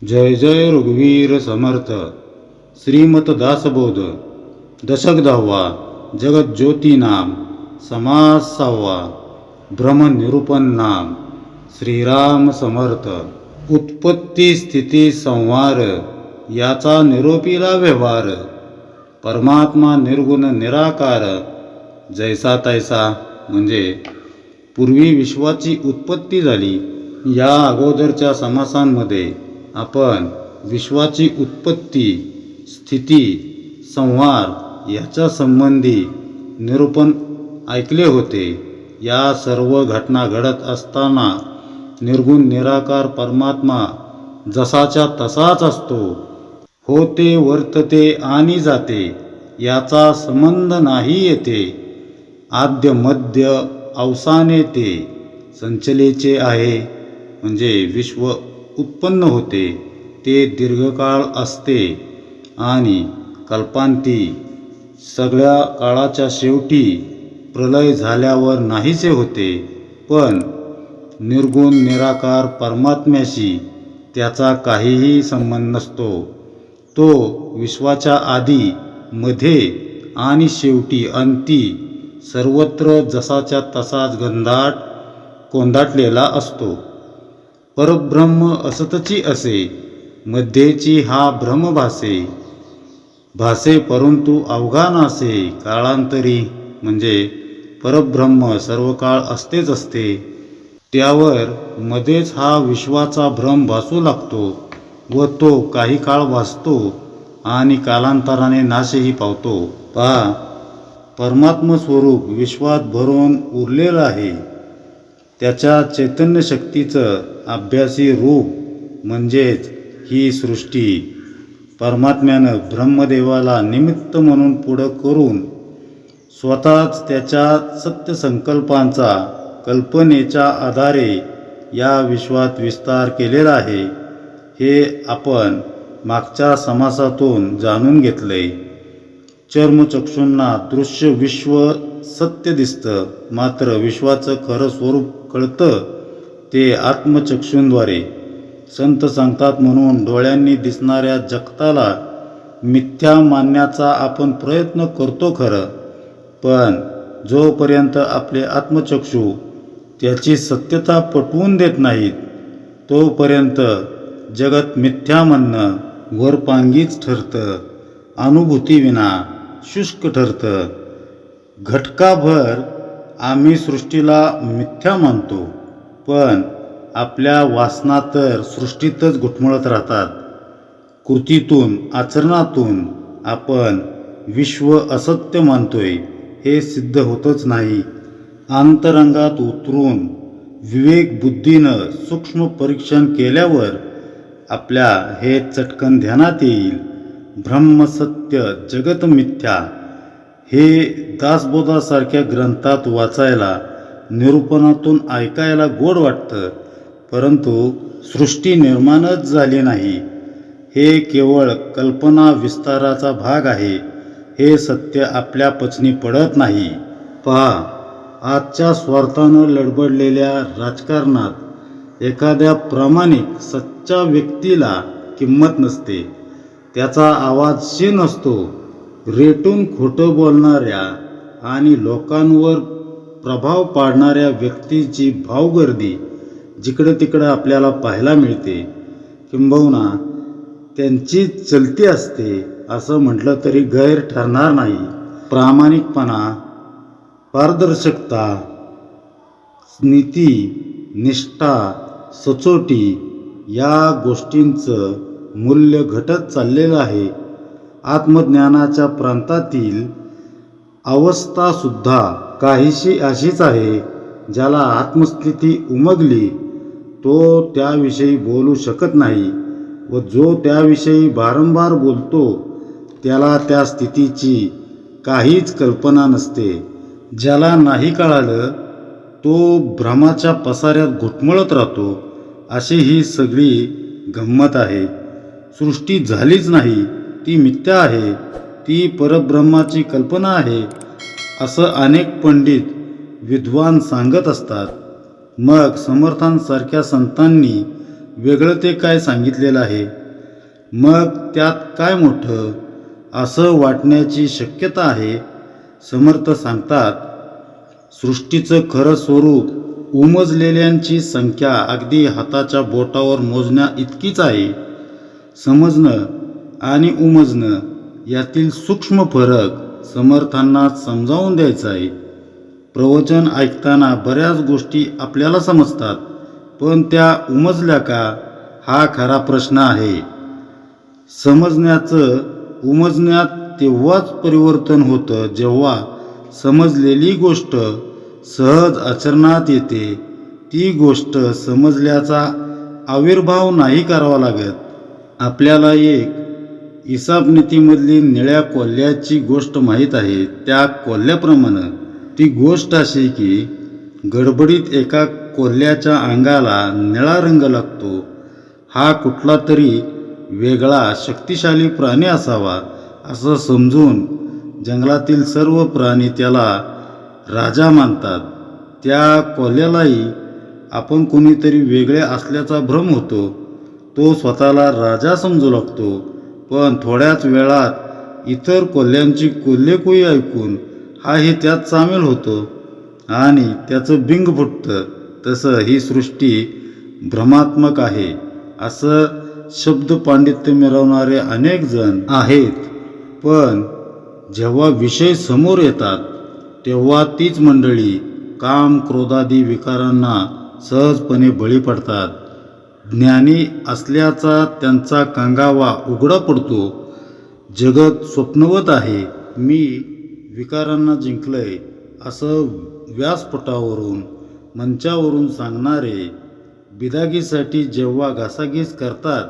जय जय रघुवीर समर्थ. श्रीमत दासबोध. दशक 10वा. जगज्योती नाम. समास 6वा. ब्रह्मनिरूपण नाम. श्रीराम समर्थ. उत्पत्ती स्थिती संहार याचा निरोपीला व्यवहार. परमात्मा निर्गुण निराकार जैसा तैसा, म्हणजे पूर्वी विश्वाची उत्पत्ती झाली. या अगोदरच्या समासांमध्ये आपण विश्वाची उत्पत्ती, स्थिती, संहार याच्या संबंधी निरूपण ऐकले होते. या सर्व घटना घडत असताना निर्गुण निराकार परमात्मा जसाच्या तसाच असतो. होते, वर्तते आणि जाते याचा संबंध नाही येते. आद्य मध्य अवसाने ते संचलेचे आहे. म्हणजे विश्व उत्पन्न होते ते दीर्घकाळ असते आणि कल्पांती सगळ्या काळाच्या शेवटी प्रलय झाल्यावर नाहीसे होते. पण निर्गुण निराकार परमात्म्याशी त्याचा काहीही संबंध नसतो. तो विश्वाच्या आधी, मध्ये आणि शेवटी अंती सर्वत्र जसाच्या तसाच कोंदाटलेला असतो. परब्रह्म असतची असे, मध्येची हा भ्रम भासे परंतु अवघा नासे. काळांतरी म्हणजे परब्रह्म सर्व काळ असतेच असते. त्यावर मध्येच हा विश्वाचा भ्रम भासू लागतो व तो काही काळ वाचतो आणि कालांतराने नाशही पावतो. पहा, परमात्म स्वरूप विश्वात भरून उरलेलं आहे. त्याच्या चैतन्य शक्तीचं अभ्यासी रूप म्हणजेच ही सृष्टी. परमात्म्यानं ब्रह्मदेवाला निमित्त म्हणून पुढं करून स्वतःच त्याच्या सत्य संकल्पांचा कल्पनेच्या आधारे या विश्वात विस्तार केलेला आहे. हे आपण मागच्या समासातून जाणून घेतलंय. चर्मचक्षूंना दृश्य विश्व सत्य दिसतं, मात्र विश्वाचं खरं स्वरूप कळतं ते आत्मचक्षूंद्वारे. संत सांगतात म्हणून डोळ्यांनी दिसणाऱ्या जगताला मिथ्या मानण्याचा आपण प्रयत्न करतो खरं, पण जोपर्यंत आपले आत्मचक्षू त्याची सत्यता पटवून देत नाहीत तोपर्यंत जगत मिथ्या म्हणणं वरपांगीच ठरतं, अनुभूतीविना शुष्क ठरतं. घटकाभर आम्ही सृष्टीला मिथ्या मानतो, पण आपल्या वासना तर सृष्टीतच घुटमळत राहतात. कृतीतून, आचरणातून आपण विश्व असत्य मानतोय हे सिद्ध होतच नाही. अंतरंगात उतरून विवेक बुद्धीनं सूक्ष्म परीक्षण केल्यावर आपल्या हे चटकन ध्यानात येईल. ब्रह्मसत्य जगत मिथ्या हे दासबोधासारख्या ग्रंथात वाचायला, निरूपणातून ऐकायला गोड वाटतं, परंतु सृष्टी निर्माणच झाली नाही. हे केवळ कल्पना विस्ताराचा भाग आहे. हे सत्य आपल्या पचनी पडत नाही. पहा, आजच्या स्वार्थानं लडबडलेल्या राजकारणात एखाद्या प्रामाणिक सच्चा व्यक्तीला किंमत नसते. त्याचा आवाज क्षीण असतो. रेटून खोटं बोलणाऱ्या आणि लोकांवर प्रभाव पाडणाऱ्या व्यक्तीची भावगर्दी जिकडं तिकडं आपल्याला पाहायला मिळते. किंबहुना त्यांची चलती असते असं म्हटलं तरी गैर ठरणार नाही. प्रामाणिकपणा, पारदर्शकता, नीती, निष्ठा, सचोटी या गोष्टींचं मूल्य घटत चाललेलं आहे. आत्मज्ञानाच्या प्रांतातील अवस्थासुद्धा काहीशी अशीच आहे. ज्याला आत्मस्थिती उमगली तो त्याविषयी बोलू शकत नाही व जो त्याविषयी वारंवार बोलतो त्याला त्या स्थितीची काहीच कल्पना नसते. ज्याला नाही कळालं तो भ्रमाच्या पसाऱ्यात घुटमळत राहतो. अशी ही सगळी गंमत आहे. सृष्टी झालीच नाही, ती मिथ्या आहे, ती परब्रह्माची कल्पना आहे असं अनेक पंडित विद्वान सांगत असतात. मग समर्थांसारख्या संतांनी वेगळं ते काय सांगितलेलं आहे, मग त्यात काय मोठं असं वाटण्याची शक्यता आहे. समर्थ सांगतात, सृष्टीचं खरं स्वरूप उमजलेल्यांची संख्या अगदी हाताच्या बोटावर मोजण्या इतकीच आहे. समजणं आणि उमजणं यातील सूक्ष्म फरक समर्थांना समजावून द्यायचा आहे. प्रवचन ऐकताना बऱ्याच गोष्टी आपल्याला समजतात, पण त्या उमजल्या का हा खरा प्रश्न आहे. समजण्याचं उमजण्यात तेव्हाच परिवर्तन होतं जेव्हा समजलेली गोष्ट सहज आचरणात येते. ती गोष्ट समजल्याचा आविर्भाव नाही करावा लागत. आपल्याला एक इसापनीतीमधली निळ्या कोल्ह्याची गोष्ट माहीत आहे. त्या कोल्ह्याप्रमाणे ती गोष्ट अशी की गडबडीत एका कोल्ह्याच्या अंगाला निळा रंग लागतो. हा कुठला तरी वेगळा शक्तिशाली प्राणी असावा असं समजून जंगलातील सर्व प्राणी त्याला राजा मानतात. त्या कोल्ह्यालाही आपण कोणीतरी वेगळे असल्याचा भ्रम होतो. तो स्वतःला राजा समजू लागतो, पण थोड्याच वेळात इतर कोल्ह्यांची कोल्हेकोई ऐकून हाही त्यात सामील होतो आणि त्याचं बिंग फुटतं. तसं ही सृष्टी भ्रमात्मक आहे असं शब्द पांडित्य मिळवणारे अनेक जण आहेत, पण जेव्हा विषय समोर येतात तेव्हा तीच मंडळी काम क्रोधादी विकारांना सहजपणे बळी पडतात. ज्ञानी असल्याचा त्यांचा कांगावा उघडा पडतो. जगत स्वप्नवत आहे, मी विकारांना जिंकलंय असं व्यासपटावरून मंचावरून सांगणारे बिदागीसाठी जेव्हा घासाघीस करतात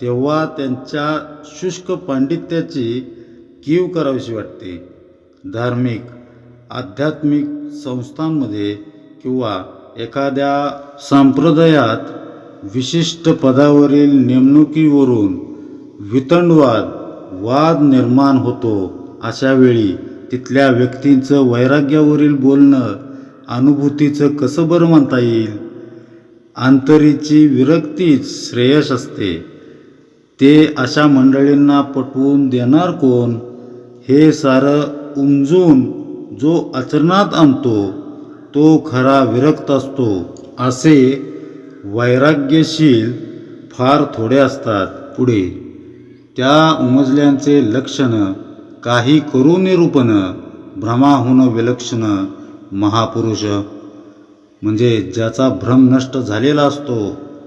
तेव्हा त्यांच्या शुष्क पांडित्याची कीव करावीशी वाटते. धार्मिक आध्यात्मिक संस्थांमध्ये किंवा एखाद्या संप्रदायात विशिष्ट पदावरील नेमणुकीवरून वितंडवाद वाद निर्माण होतो. अशा वेळी तिथल्या व्यक्तींचं वैराग्यावरील बोलणं अनुभूतीचं कसं बरं म्हणता येईल. अंतरीची विरक्तीच श्रेयस असते. ते अशा मंडळींना पटवून देणार कोण. हे सारं उमजून जो आचरणात आणतो तो खरा विरक्त असतो. असे वैराग्यशील फार थोडे असतात. पुढे त्या उमजल्यांचे लक्षण काही करू निरूपण भ्रमाहून विलक्षण महापुरुष, म्हणजे ज्याचा भ्रम नष्ट झालेला असतो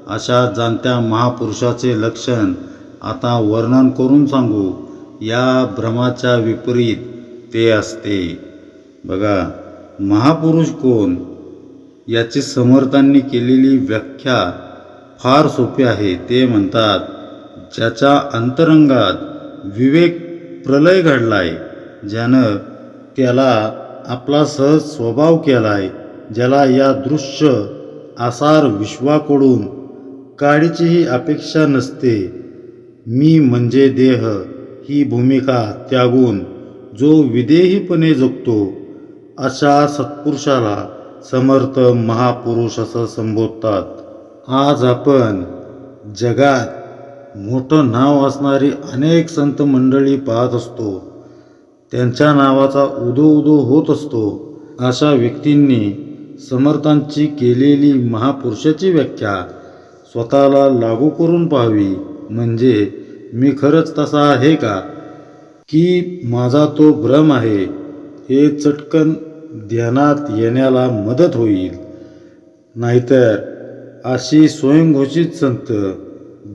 अशा जाणत्या महापुरुषाचे लक्षण आता वर्णन करून सांगू. या भ्रमाच्या विपरीत ते असते. बघा, महापुरुष कोण याची समर्थांनी केलेली व्याख्या फार सोपी आहे. ते म्हणतात, ज्याच्या अंतरंगात विवेक प्रलय घडलाय, ज्यानं त्याला आपला सहज स्वभाव केलाय, ज्याला या दृश्य आसार विश्वाकडून काडीचीही अपेक्षा नसते. मी म्हणजे देह ही भूमिका त्यागून जो विदेहीपणे जगतो अशा सत्पुरुषाला समर्थ महापुरुष असं संबोधतात. आज आपण जगात मोठं नाव असणारी अनेक संत मंडळी पाहत असतो. त्यांच्या नावाचा उदो उदो होत असतो. अशा व्यक्तींनी समर्थांची केलेली महापुरुषाची व्याख्या स्वतःला लागू करून पाहावी. म्हणजे मी खरंच तसा आहे का, की माझा तो भ्रम आहे, हे चटकन ध्यानात येण्याला मदत होईल. नाहीतर अशी स्वयंघोषित संत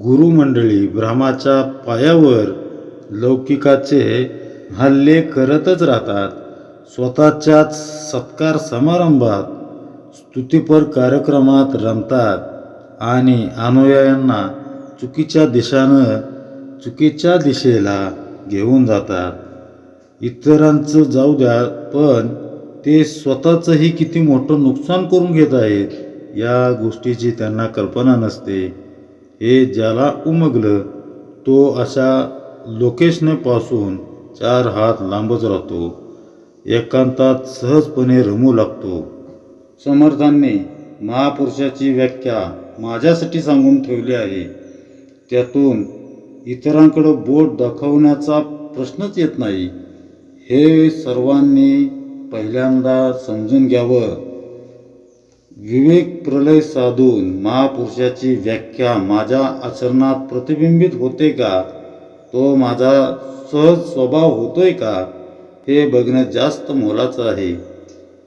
गुरुमंडळी भ्रमाच्या पायावर लौकिकाचे हल्ले करतच राहतात. स्वतःच्याच सत्कार समारंभात स्तुतिपर कार्यक्रमात रमतात आणि अनुयायांना चुकीच्या दिशेला घेऊन जातात. इतरांचं जाऊ द्या, पण ते स्वतःचंही किती मोठं नुकसान करून घेत आहेत या गोष्टीची त्यांना कल्पना नसते. हे ज्याला उमगलं तो अशा लोकेशनेपासून 4 हात लांबच राहतो. एकांतात सहजपणे रमू लागतो. समर्थांनी महापुरुषाची व्याख्या माझ्यासाठी सांगून ठेवले आहे. त्यातून इतरांकडं बोट दाखवण्याचा प्रश्नच येत नाही. हे सर्वांनी पहिल्यांदा समजून घ्यावं. विवेक प्रलय साधून महापुरुषाची व्याख्या माझ्या आचरणात प्रतिबिंबित होते का, तो माझा सहज स्वभाव होतोय का, हे बघणं जास्त मोलाचं आहे.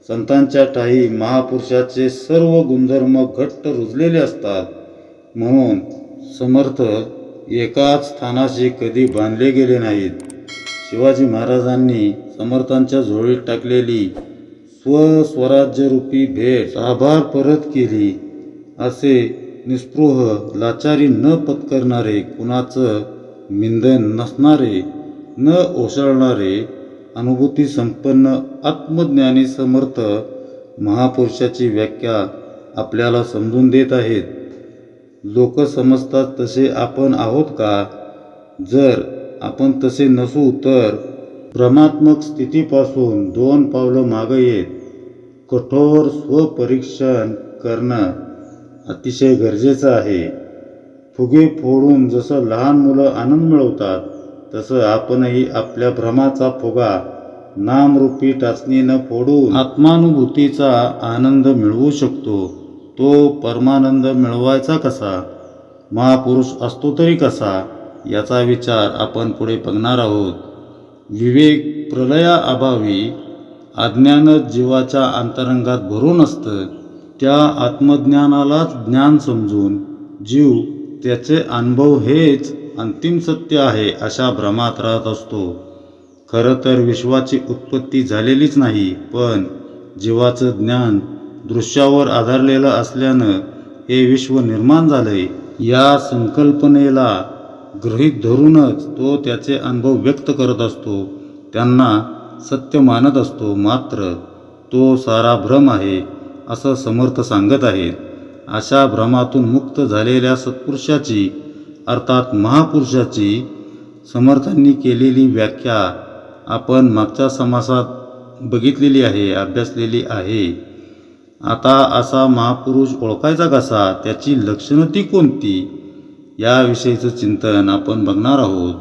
संतांच्या ठायी महापुरुषाचे सर्व गुणधर्म घट्ट रुजलेले असतात. म्हणून समर्थ एकाच स्थानाशी कधी बांधले गेले नाहीत. शिवाजी महाराजांनी समर्थांच्या झोळीत टाकलेली स्वराज्यरूपी भेट आभार परत केली. असे निस्पृह, लाचारी न पत्करणारे, कुणाचं निंदन नसणारे, न ओसळणारे, अनुभूती संपन्न आत्मज्ञानी समर्थ महापुरुषाची व्याख्या आपल्याला समजून देत आहेत. लोक समजतात तसे आपण आहोत का? जर आपण तसे नसू तर भ्रमात्मक स्थितीपासून 2 पावलं मागे येत कठोर स्वपरीक्षण करणं अतिशय गरजेचं आहे. फुगे फोडून जसं लहान मुलं आनंद मिळवतात, तसं आपणही आपल्या भ्रमाचा फुगा नामरूपी टाचणीनं फोडून आत्मानुभूतीचा आनंद मिळवू शकतो. तो परमानंद मिळवायचा कसा? महापुरुष असतो तरी कसा? याचा विचार आपण पुढे बघणार आहोत. विवेक प्रलयाअभावी अज्ञानच जीवाच्या अंतरंगात भरून असतं. त्या आत्मज्ञानालाच ज्ञान समजून जीव त्याचे अनुभव हेच अंतिम सत्य आहे अशा भ्रमात राहत असतो. खरं तर विश्वाची उत्पत्ती झालेलीच नाही, पण जीवाचं ज्ञान दृश्यावर आधारलेलं असल्यानं हे विश्व निर्माण झालंय. या संकल्पनेला गृहीत धरूनच तो त्याचे अनुभव व्यक्त करत असतो, त्यांना सत्य मानत असतो. मात्र तो सारा भ्रम आहे असं समर्थ सांगत आहेत. अशा भ्रमातून मुक्त झालेल्या सत्पुरुषाची अर्थात महापुरुषाची समर्थांनी केलेली व्याख्या आपण मागच्या समासात बघितलेली आहे, अभ्यासलेली आहे. आता असा महापुरुष ओळखायचा कसा, त्याची लक्षणं ती कोणती, याविषयीचं चिंतन आपण बघणार आहोत.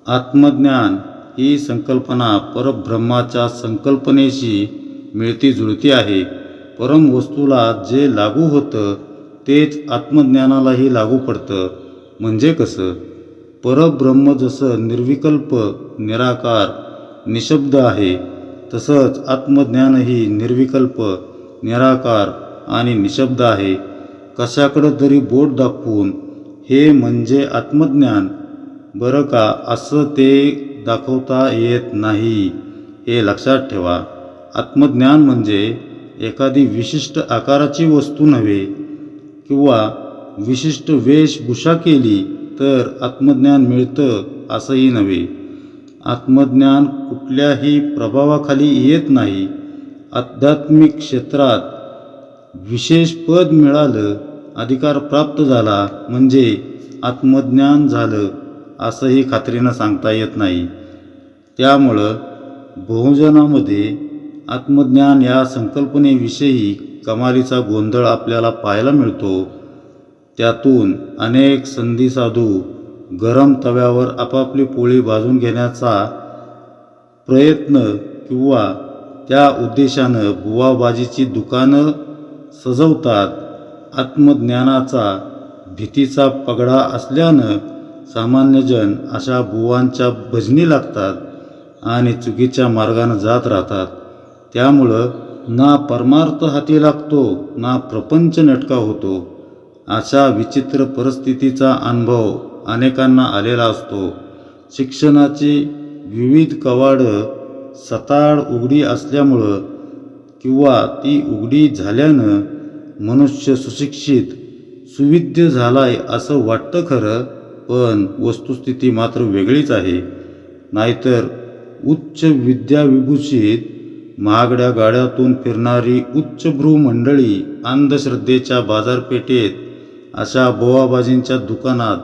आत्मज्ञान ही संकल्पना परब्रह्माच्या संकल्पनेशी मिळती जुळती आहे. परम वस्तूला जे लागू होतं तेच आत्मज्ञानालाही लागू पडतं. म्हणजे कसं? परब्रह्म जसं निर्विकल्प, निराकार, निशब्द आहे, तसंच आत्मज्ञानही निर्विकल्प, निराकार आणि निशब्द आहे. कशाकडं तरी बोट दाखवून हे म्हणजे आत्मज्ञान बरं का, असं ते दाखवता येत नाही, हे लक्षात ठेवा. आत्मज्ञान म्हणजे एखादी विशिष्ट आकाराची वस्तू नव्हे किंवा विशिष्ट वेशभूषा केली तर आत्मज्ञान मिळतं असंही नव्हे. आत्मज्ञान कुठल्याही प्रभावाखाली येत नाही. आध्यात्मिक क्षेत्रात विशेष पद मिळालं, अधिकार प्राप्त झाला म्हणजे आत्मज्ञान झालं असंही खात्रीनं सांगता येत नाही. त्यामुळं बहुजनामध्ये आत्मज्ञान या संकल्पनेविषयी कमालीचा गोंधळ आपल्याला पाहायला मिळतो. त्यातून अनेक संधी साधू गरम तव्यावर आपापली पोळी भाजून घेण्याचा प्रयत्न किंवा त्या उद्देशानं बुवाबाजीची दुकानं सजवतात. आत्मज्ञानाचा भीतीचा पगडा असल्यानं सामान्यजन अशा बुवांच्या भजनी लागतात आणि चुकीच्या मार्गानं जात राहतात. त्यामुळं ना परमार्थ हाती लागतो ना प्रपंच नेटका होतो. अशा विचित्र परिस्थितीचा अनुभव अनेकांना आलेला असतो. शिक्षणाची विविध कवाडं सताड उघडी असल्यामुळं किंवा ती उघडी झाल्यानं मनुष्य सुशिक्षित, सुविद्य झालाय असं वाटतं खरं, पण वस्तुस्थिती मात्र वेगळीच आहे. नाहीतर उच्च विद्याविभूषित महागड्या गाड्यातून फिरणारी उच्चभ्रू मंडळी अंधश्रद्धेच्या बाजारपेठेत अशा बोवाबाजींच्या दुकानात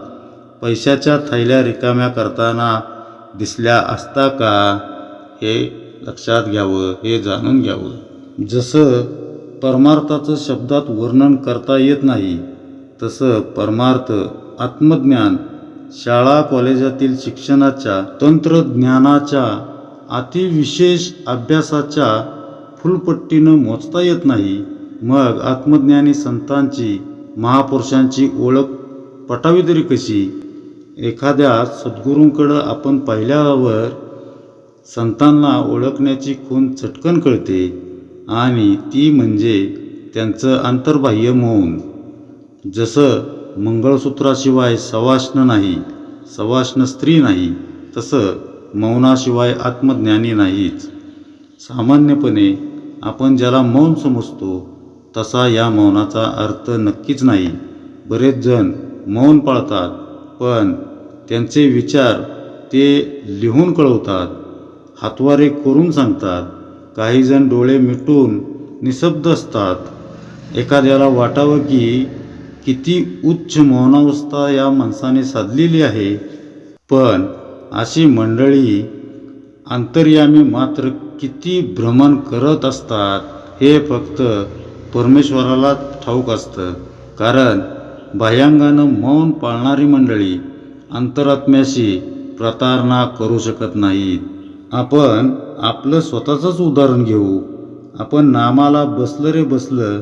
पैशाच्या थैल्या रिकाम्या करताना दिसल्या असता का, हे लक्षात घ्यावं, हे जाणून घ्यावं. जसं परमार्थाचं शब्दात वर्णन करता येत नाही, तसं परमार्थ आत्मज्ञान शाळा कॉलेजातील शिक्षणाच्या तंत्रज्ञानाच्या अतिविशेष अभ्यासाच्या फुलपट्टीनं मोजता येत नाही. मग आत्मज्ञानी संतांची महापुरुषांची ओळख पटावी तरी कशी? एखाद्या सद्गुरूंकडं आपण पाहिल्यावर संतांना ओळखण्याची खूण चटकन कळते आणि ती म्हणजे त्यांचं अंतर्बाह्य मौन. जसं मंगळसूत्राशिवाय सवाष्ण नाही, सवाष्ण स्त्री नाही, तसं मौनाशिवाय आत्मज्ञानी नाहीच. सामान्यपणे आपण ज्याला मौन समजतो तसा या मौनाचा अर्थ नक्कीच नाही. बरेच जण मौन पाळतात, पण त्यांचे विचार ते लिहून कळवतात, हातवारे करून सांगतात. काही जण डोळे मिटून निशब्द असतात. एखाद्याला वाटावं की किती उच्च मौनावस्था या माणसाने साधलेली आहे, पण अशी मंडळी अंतर्यामी मात्र किती भ्रमण करत असतात हे फक्त परमेश्वराला ठाऊक असतं. कारण बाह्यांगानं मौन पाळणारी मंडळी अंतरात्म्याशी प्रतारणा करू शकत नाहीत. आपण आपलं स्वतःचंच उदाहरण घेऊ. आपण नामाला बसलं रे बसलं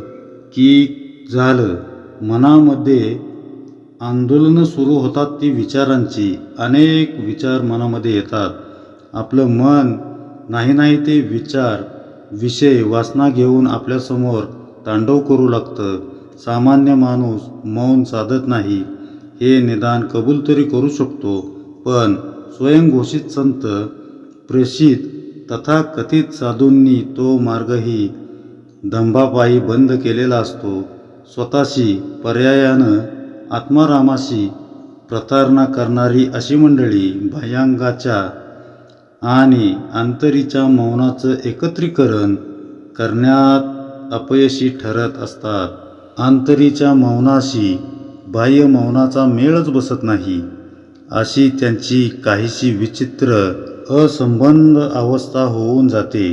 की झालं, मनामध्ये आंदोलनं सुरू होतात. ती विचारांची अनेक विचार मनामध्ये येतात. आपलं मन नाही ते विचार विषय वासना घेऊन आपल्यासमोर तांडव करू लागतं. सामान्य माणूस मौन साधत नाही हे निदान कबूल तरी करू शकतो, पण स्वयंघोषित संत, प्रेषित तथाकथित साधूंनी तो मार्गही दंभापायी बंद केलेला असतो. स्वतःशी पर्यायानं आत्मारामाशी प्रतारणा करणारी अशी मंडळी बाह्यांगाच्या आणि अंतरीच्या मौनाचं एकत्रीकरण करण्यात अपयशी ठरत असतात. अंतरीच्या मौनाशी बाह्य मौनाचा मेळच बसत नाही. अशी त्यांची काहीशी विचित्र असंबद्ध अवस्था होऊन जाते.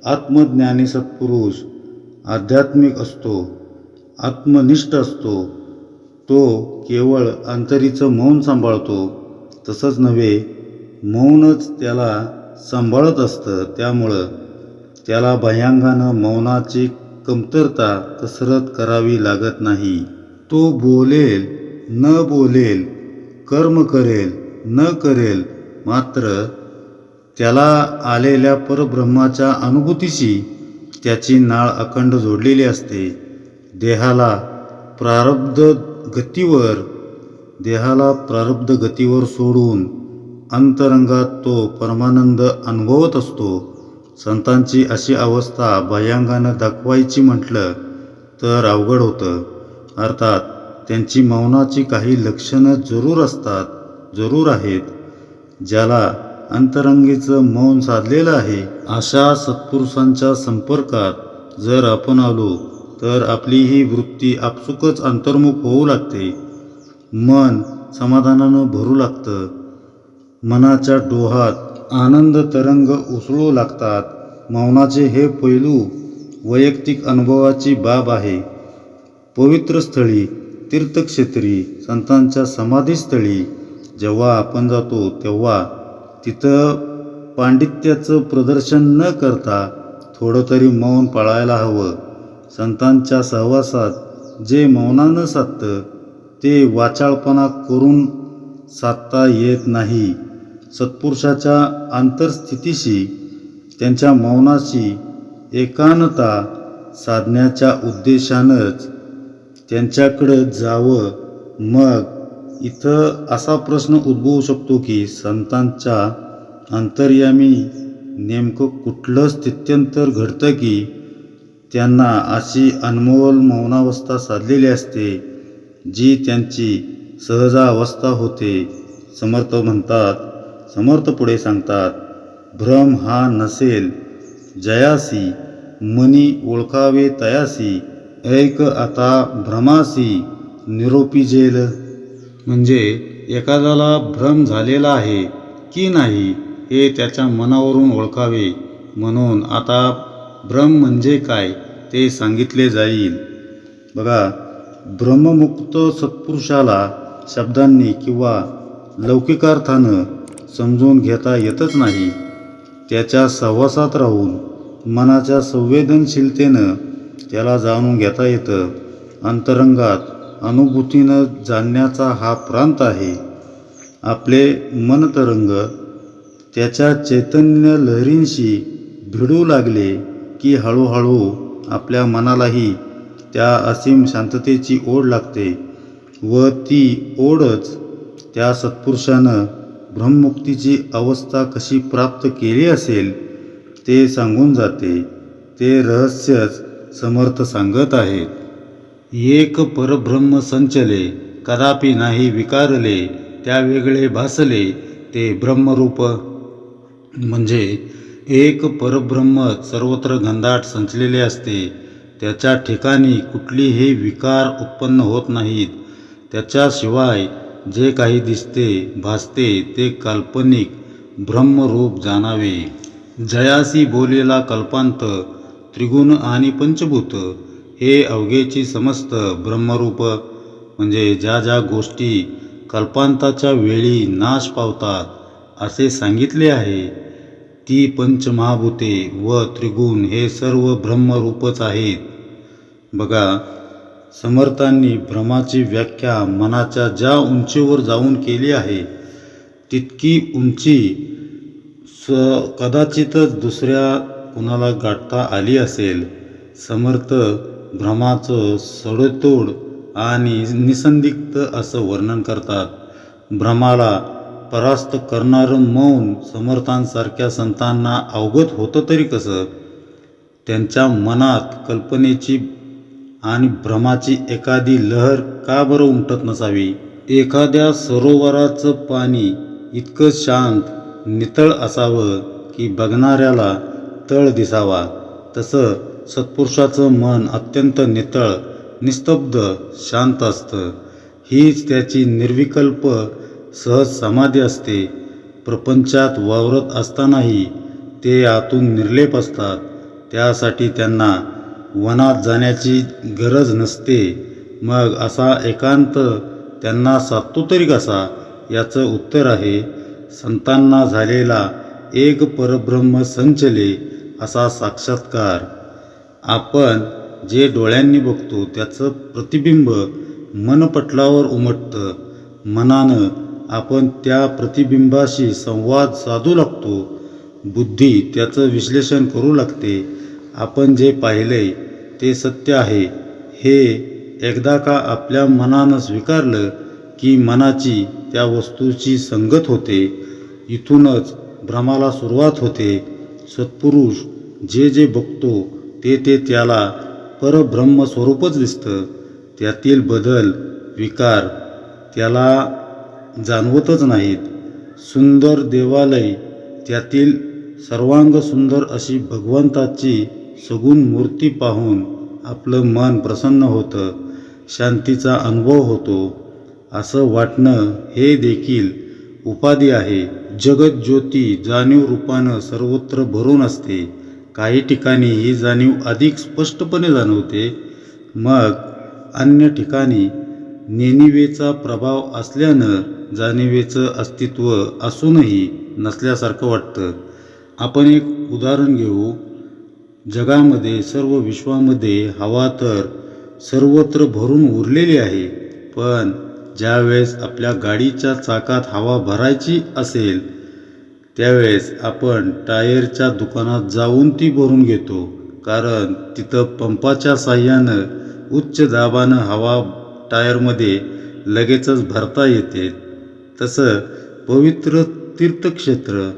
आत्मज्ञानी सत्पुरुष आध्यात्मिक असतो, आत्मनिष्ठ असतो. तो केवळ अंतरीचं मौन सांभाळतो. तसंच नव्हे, मौनच त्याला सांभाळत असतं. त्यामुळं त्याला बाह्यांगानं मौनाची कमतरता कसरत करावी लागत नाही. तो बोलेल न बोलेल, कर्म करेल न करेल, मात्र त्याला आलेल्या परब्रह्माच्या अनुभूतीशी त्याची नाळ अखंड जोडलेली असते. देहाला प्रारब्ध गतीवर सोडून अंतरंगात तो परमानंद अनुभवत असतो. संतांची अशी अवस्था बाह्यांगानं दाखवायची म्हटलं तर अवघड होतं. अर्थात त्यांची मौनाची काही लक्षणं जरूर आहेत. ज्याला अंतरंगीचं मौन साधलेलं आहे अशा सत्पुरुषांच्या संपर्कात जर आपण आलो तर आपली ही वृत्ती आपसुकच अंतर्मुख होऊ लागते. मन समाधानानं भरू लागतं. मनाच्या डोहात आनंद तरंग उसळू लागतात. मौनाचे हे पैलू वैयक्तिक अनुभवाची बाब आहे. पवित्र स्थळी, तीर्थक्षेत्री, संतांच्या समाधीस्थळी जेव्हा आपण जातो तेव्हा तिथं पांडित्याचं प्रदर्शन न करता थोडं तरी मौन पाळायला हवं. संतांच्या सहवासात जे मौनानं साधतं ते वाचाळपणा करून साधता येत नाही. सत्पुरुषाच्या अंतर्स्थितीशी, त्यांच्या मौनाशी एकानता साधण्याच्या उद्देशानंच त्यांच्याकडं जावं. मग इथं असा प्रश्न उद्भवू शकतो की संतांच्या अंतर्यामी नेमकं कुठलं स्थित्यंतर घडतं की त्यांना अशी अनमोल मौनावस्था साधलेली असते जी त्यांची सहजावस्था होते. समर्थ पुढे सांगतात, भ्रम हा नसेल जयासी, मनी ओळखावे तयासी, ऐक आता भ्रमासी निरोपी जेल. म्हणजे एखाद्याला भ्रम झालेला आहे की नाही हे त्याच्या मनावरून ओळखावे. म्हणून आता भ्रम म्हणजे काय ते सांगितले जाईल. बघा, ब्रह्ममुक्त सत्पुरुषाला शब्दांनी किंवा लौकिकार्थानं समजून घेता येतच नाही. त्याच्या सहवासात राहून मनाच्या संवेदनशीलतेनं त्याला जाणून घेता येतं. अंतरंगात अनुभूतीनं जाणण्याचा हा प्रांत आहे. आपले मनतरंग त्याच्या चैतन्य लहरींशी भिडू लागले की हळूहळू आपल्या मनालाही त्या असीम शांततेची ओढ लागते व ती ओढच त्या सत्पुरुषानं ब्रह्ममुक्तीची अवस्था कशी प्राप्त केली असेल ते सांगून जाते. ते रहस्यच समर्थ सांगत आहेत. एक परब्रह्म संचले, कदापि नाही विकारले, त्या वेगळे भासले ते ब्रह्मरूप. म्हणजे एक परब्रह्म सर्वत्र घनदाट संचलेले असते. त्याच्या ठिकाणी कुठलीही विकार उत्पन्न होत नाहीत. त्याच्याशिवाय जे काही दिसते भासते ते काल्पनिक ब्रह्मरूप जाणावे. जयासी बोलेला कल्पांत, त्रिगुण आणि पंचभूत हे अवघेची समस्त ब्रह्मरूप. म्हणजे ज्या ज्या गोष्टी कल्पांताच्या वेळी नाश पावतात असे सांगितले आहे, ती पंचमहाभूते व त्रिगुण हे सर्व ब्रह्मरूपच आहेत. बघा, समर्थांनी भ्रमाची व्याख्या मनाच्या ज्या उंचीवर जाऊन केली आहे तितकी उंची कदाचितच दुसऱ्या कुणाला गाठता आली असेल. समर्थ भ्रमाचं सडेतोड आणि निसंदिग्ध असं वर्णन करतात. भ्रमाला परास्त करणारं मौन समर्थांसारख्या संतांना अवगत होतं तरी कसं? त्यांच्या मनात कल्पनेची आणि भ्रमाची एखादी लहर का बरं उमटत नसावी? एखाद्या सरोवराचं पाणी इतकं शांत नितळ असावं की बघणाऱ्याला तळ दिसावा, तसं सत्पुरुषाचं मन अत्यंत नितळ, निस्तब्ध, शांत असतं. हीच त्याची निर्विकल्प सहज समाधी असते. प्रपंचात वावरत असतानाही ते आतून निर्लेप असतात. त्यासाठी त्यांना वनात जाण्याची गरज नसते. मग असा एकांत त्यांना साधतो तरी कसा? याचं उत्तर आहे संतांना झालेला एक परब्रह्म संचले असा साक्षात्कार. आपण जे डोळ्यांनी बघतो त्याचं प्रतिबिंब मनपटलावर उमटतं. मनानं आपण त्या प्रतिबिंबाशी संवाद साधू लागतो. बुद्धी त्याचं विश्लेषण करू लागते. आपण जे पाहिलंय ते सत्य आहे हे एकदा का आपल्या मनानं स्वीकारलं की मनाची त्या वस्तूची संगत होते. इथूनच भ्रमाला सुरुवात होते. सत्पुरुष जे जे बघतो ते त्याला परब्रह्म स्वरूपच दिसतं. त्यातील बदल, विकार त्याला जाणवतच नाहीत. सुंदर देवालय, त्यातील सर्वांग सुंदर अशी भगवंताची सगुण मूर्ती पाहून आपलं मन प्रसन्न होतं, शांतीचा अनुभव होतो. असं वाटणं हे देखील उपाधी आहे. जगज्योती जाणीव रूपानं सर्वत्र भरून असते. काही ठिकाणी ही जाणीव अधिक स्पष्टपणे जाणवते, मग अन्य ठिकाणी नेणिवेचा प्रभाव असल्यानं जाणीवेचं अस्तित्व असूनही नसल्यासारखं वाटतं. आपण एक उदाहरण घेऊ. जगामध्ये, सर्व विश्वामध्ये हवा तर सर्वत्र भरून उरलेली आहे, पण ज्यावेळेस आपल्या गाडीच्या चाकात हवा भरायची असेल त्यावेळेस आपण टायरच्या दुकानात जाऊन ती भरून घेतो, कारण तिथं पंपाच्या साह्यानं उच्च दाबानं हवा टायरमध्ये लगेचच भरता येते. तसं पवित्र तीर्थक्षेत्र,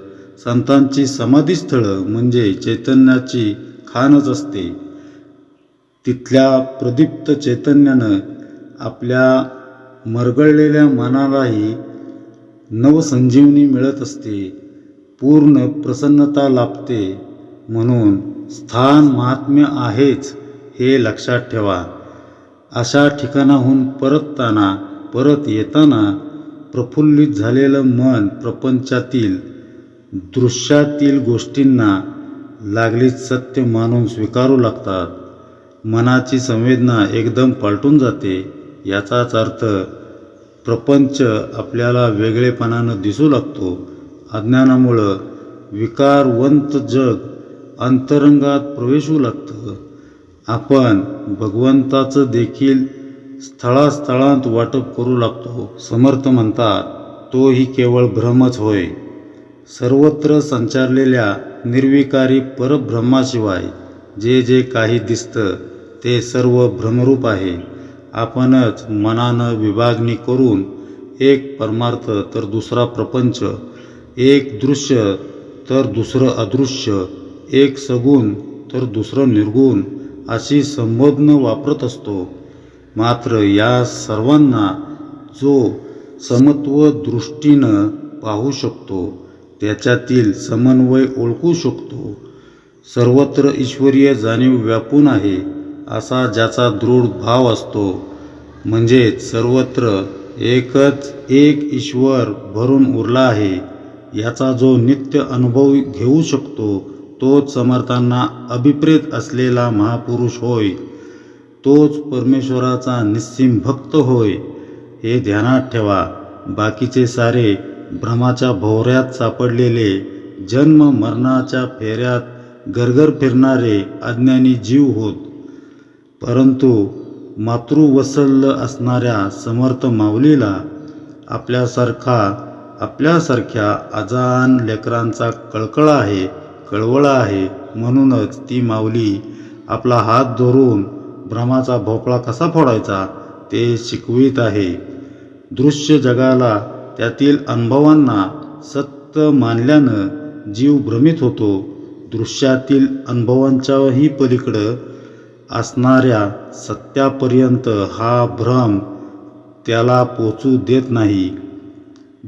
संतांची समाधीस्थळं म्हणजे चैतन्याची खाणच असते. तिथल्या प्रदीप्त चैतन्यानं आपल्या मरगळलेल्या मनालाही नवसंजीवनी मिळत असते, पूर्ण प्रसन्नता लाभते. म्हणून स्थान महात्म्य आहेच हे लक्षात ठेवा. अशा ठिकाणाहून परत येताना प्रफुल्लित झालेलं मन प्रपंचातील दृश्यातील गोष्टींना लागलीच सत्य मानून स्वीकारू लागतात. मनाची संवेदना एकदम पालटून जाते. याचाच अर्थ प्रपंच आपल्याला वेगळेपणानं दिसू लागतो. अज्ञानामुळं विकारवंत जग अंतरंगात प्रवेशू लागतं. आपण भगवंताचं देखील स्थळास्थळांत वाटप करू लागतो. समर्थ म्हणतात, तो ही केवळ भ्रमच होय. सर्वत्र संचारलेल्या निर्विकारी परब्रह्माशिवाय जे जे काही दिसतं ते सर्व भ्रमरूप आहे. आपणच मनानं विभागणी करून एक परमार्थ तर दुसरा प्रपंच, एक दृश्य तर दुसरं अदृश्य, एक सगुण तर दुसरं निर्गुण अशी संबोधनं वापरत असतो. मात्र या सर्वांना जो समत्व दृष्टीनं पाहू शकतो, त्याच्यातील समन्वय ओळखू शकतो, सर्वत्र ईश्वरीय जाणीव व्यापून आहे असा ज्याचा दृढ भाव असतो, म्हणजेच सर्वत्र एकच एक ईश्वर भरून उरला आहे याचा जो नित्य अनुभव घेऊ शकतो, तोच समर्थांना अभिप्रेत असलेला महापुरुष होय. तोच परमेश्वराचा निस्सीम भक्त होय. हे ध्यानात ठेवा. बाकीचे सारे भ्रमाच्या भोवऱ्यात सापडलेले, जन्म मरणाच्या फेऱ्यात गरगर फिरणारे अज्ञानी जीव होत. परंतु मातृवत्सल असणाऱ्या समर्थ माऊलीला आपल्यासारख्या अजान लेकरांचा कळवळा आहे. म्हणूनच ती माऊली आपला हात धरून भ्रमाचा भोपळा कसा फोडायचा ते शिकवीत आहे. दृश्य जगाला, त्यातील अनुभवांना सत्य मानल्यानं जीव भ्रमित होतो. दृश्यातील अनुभवांच्याही पलीकडं असणाऱ्या सत्यापर्यंत हा भ्रम त्याला पोचू देत नाही.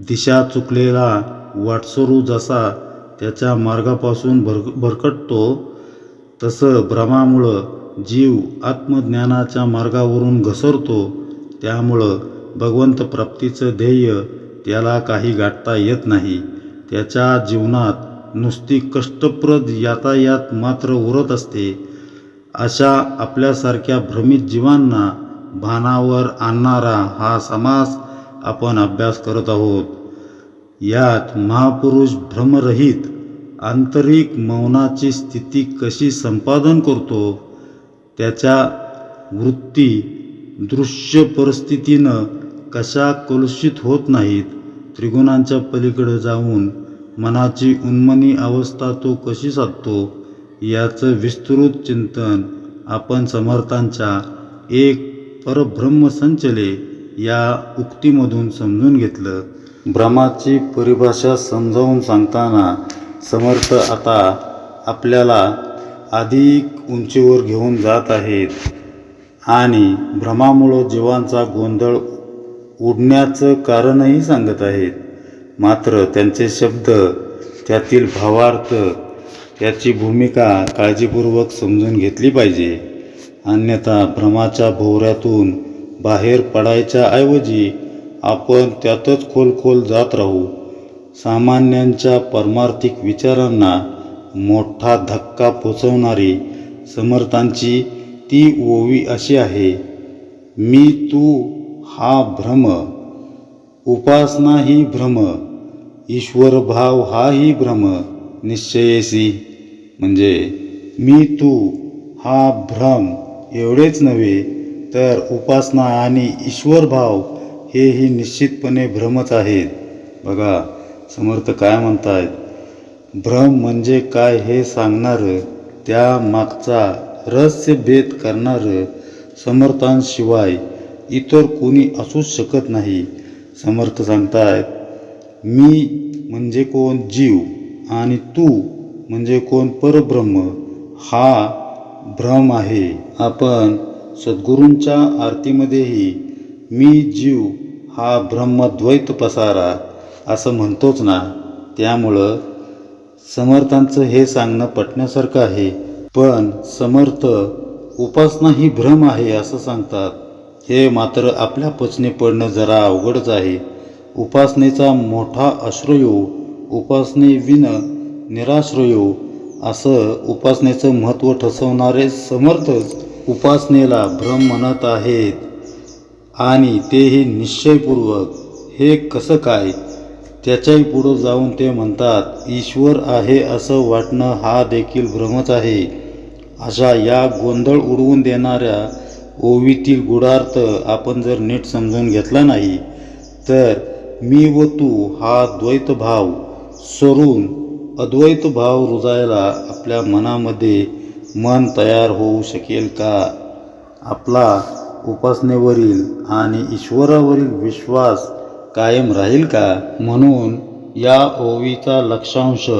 दिशा चुकलेला वाटसरू जसा त्याच्या मार्गापासून भरकटतो, तसं भ्रमामुळं जीव आत्मज्ञानाच्या मार्गावरून घसरतो. त्यामुळं भगवंत प्राप्तीचं ध्येय त्याला काही गाठता येत नाही. त्याच्या जीवनात नुसती कष्टप्रद यातायात मात्र उरत असते. अशा आपल्यासारख्या भ्रमित जीवांना भानावर आणणारा हा समास आपण अभ्यास करत आहोत. यात महापुरुष भ्रमरहित आंतरिक मौनाची स्थिती कशी संपादन करतो, त्याच्या वृत्ती दृश्य परिस्थितीनं कशा कलुषित होत नाहीत, त्रिगुणांच्या पलीकडे जाऊन मनाची उन्मनी अवस्था तो कशी साधतो, याचं विस्तृत चिंतन आपण समर्थांच्या एक परब्रह्म संचले या उक्तीमधून समजून घेतलं. भ्रमाची परिभाषा समजावून सांगताना समर्थ आता आपल्याला अधिक उंचीवर घेऊन जात आहेत आणि भ्रमामुळं जीवांचा गोंधळ उडण्याचं कारणही सांगत आहेत. मात्र त्यांचे शब्द, त्यातील भावार्थ, त्याची भूमिका काळजीपूर्वक समजून घेतली पाहिजे. अन्यथा भ्रमाच्या भोवऱ्यातून बाहेर पडायच्या ऐवजी आपण त्यातच खोल जात राहू. सामान्यांच्या परमार्थिक विचारांना मोठा धक्का पोचवणारी समर्थांची ती ओवी अशी आहे: मी तू हा भ्रम, उपासना ही भ्रम, ईश्वरभाव हाही भ्रम निश्चयेसी. म्हणजे मी तू हा भ्रम एवढेच नव्हे तर उपासना आणि ईश्वरभाव हेही निश्चितपणे भ्रमच आहेत. बघा समर्थ काय म्हणतायत: भ्रम म्हणजे काय हे सांगणारं, त्या मागचा रहस्यभेद करणारं समर्थांशिवाय इतर कोणी असूच शकत नाही. समर्थ सांगतायत, मी म्हणजे कोण जीव आणि तू म्हणजे कोण परब्रह्म हा भ्रम आहे. आपण सद्गुरूंच्या आरतीमध्येही मी जीव हा ब्रह्मद्वैत पसारा असं म्हणतोच ना. त्यामुळं समर्थांचं हे सांगणं पटण्यासारखं आहे. पण समर्थ उपासना ही भ्रम आहे असं सांगतात. हे मात्र आपल्या पचनी पडणं जरा अवघडच आहे. उपासनेचा मोठा आश्रयो, उपासनेविन निराश्रयो असं उपासनेचं महत्त्व ठसवणारे समर्थच उपासनेला भ्रम म्हणत आहेत आणि तेही निश्चयपूर्वक. हे कसं काय? त्याच्याही पुढं जाऊन ते म्हणतात ईश्वर आहे असं वाटणं हा देखील भ्रमच आहे. अशा या गोंधळ उडवून देणाऱ्या ओवीतील गूढार्थ आपण जर नीट समजून घेतला नाही तर मी व तू हा द्वैतभाव सरून अद्वैत भाव रुजायला आपल्या मनामध्ये मन तयार होऊ शकेल का? आपला उपासनेवरील आणि ईश्वरावरील विश्वास कायम राहील का? म्हणून या ओवीचा लक्षांश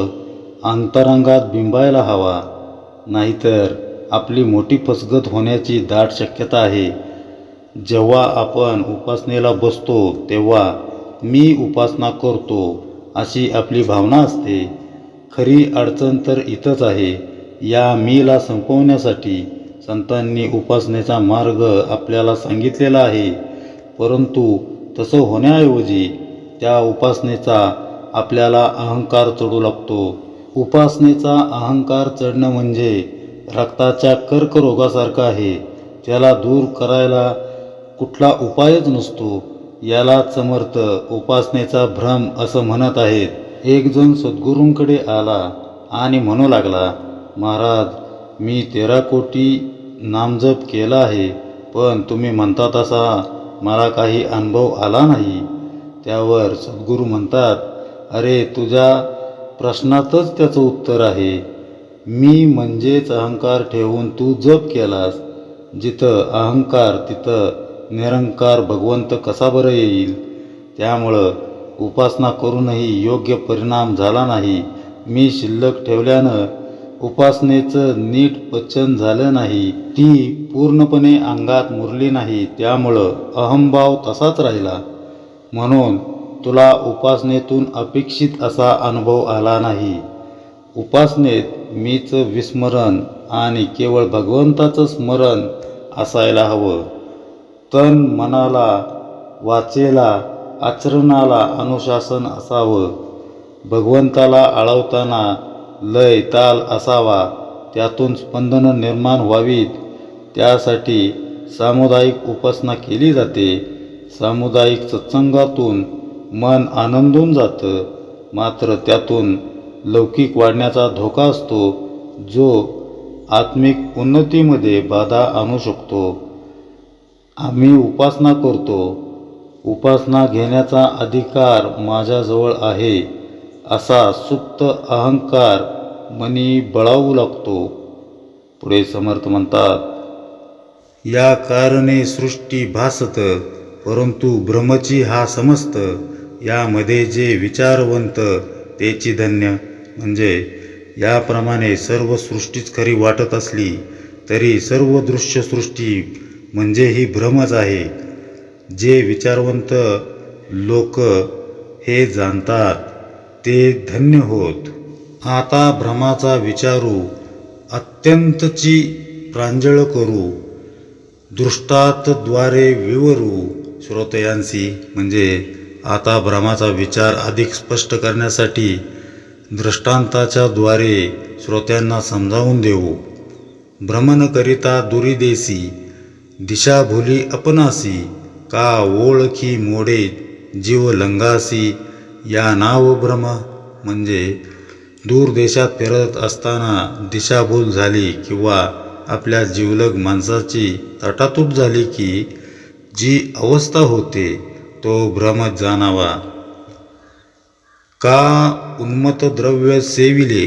अंतरंगात बिंबायला हवा, नाहीतर आपली मोठी फसगत होण्याची दाट शक्यता आहे. जेव्हा आपण उपासनेला बसतो तेव्हा मी उपासना करतो अशी आपली भावना असते. खरी अडचण तर इथंच आहे. या मीला संपवण्यासाठी संतांनी उपासनेचा मार्ग आपल्याला सांगितलेला आहे, परंतु तसं होण्याऐवजी त्या उपासनेचा आपल्याला अहंकार चढू लागतो. उपासनेचा अहंकार चढणं म्हणजे रक्ताच्या कर्करोगासारखं आहे. त्याला दूर करायला कुठला उपायच नसतो. याला समर्थ उपासनेचा भ्रम असं म्हणत आहेत. एक जण सद्गुरूंकडे आला आणि म्हणू लागला, महाराज, मी 13 कोटी नामजप केला आहे, पण तुम्ही म्हणता तसा मला काही अनुभव आला नाही. त्यावर सद्गुरू म्हणतात, अरे, तुझ्या प्रश्नातच त्याचं उत्तर आहे. मी म्हणजेच अहंकार ठेवून तू जप केलास. जिथं अहंकार तिथं निरंकार भगवंत कसा बरं येईल? त्यामुळं उपासना करूनही योग्य परिणाम झाला नाही. मी शिल्लक ठेवल्यानं उपासनेचं नीट पचन झालं नाही. ती पूर्णपणे अंगात मुरली नाही. त्यामुळं अहंभाव तसाच राहिला. म्हणून तुला उपासनेतून अपेक्षित असा अनुभव आला नाही. उपासनेत मीचं विस्मरण आणि केवळ भगवंताचं स्मरण असायला हवं. तन मनाला, वाचेला, आचरणाला अनुशासन असावं. भगवंताला आळवताना लय ताल असावा. त्यातून स्पंदनं निर्माण व्हावीत. त्यासाठी सामुदायिक उपासना केली जाते. सामुदायिक सत्संगातून मन आनंदून जातं, मात्र त्यातून लौकिक वाढण्याचा धोका असतो, जो आत्मिक उन्नतीमध्ये बाधा आणू शकतो. आम्ही उपासना करतो, उपासना घेण्याचा अधिकार माझ्याजवळ आहे, असा सुप्त अहंकार मनी बळावू लागतो. पुढे समर्थ म्हणतात, या कारणे सृष्टी भासत, परंतु भ्रमची हा समस्त. यामध्ये जे विचारवंत तेची धन्य. म्हणजे याप्रमाणे सर्व सृष्टीच खरी वाटत असली तरी सर्व दृश्य सृष्टी म्हणजे ही भ्रमच आहे. जे विचारवंत लोक हे जाणतात ते धन्य होत. आता भ्रमाचा विचारू, अत्यंतची प्रांजळ करू, दृष्टांतद्वारे विवरू श्रोतयांसी. म्हणजे आता भ्रमाचा विचार अधिक स्पष्ट करण्यासाठी दृष्टांताच्या द्वारे श्रोत्यांना समजावून देऊ. भ्रमण करिता दुरीदेसी, दिशाभुली अपनासी, का ओळखी मोडे जीव लंगासी, या नाव भ्रम. म्हणजे दूर देशात फिरत असताना दिशाभूल झाली किंवा आपल्या जीवलग माणसाची तटातूट झाली की जी अवस्था होते तो भ्रमच जाणावा. का उन्मत्त द्रव्य सेविले,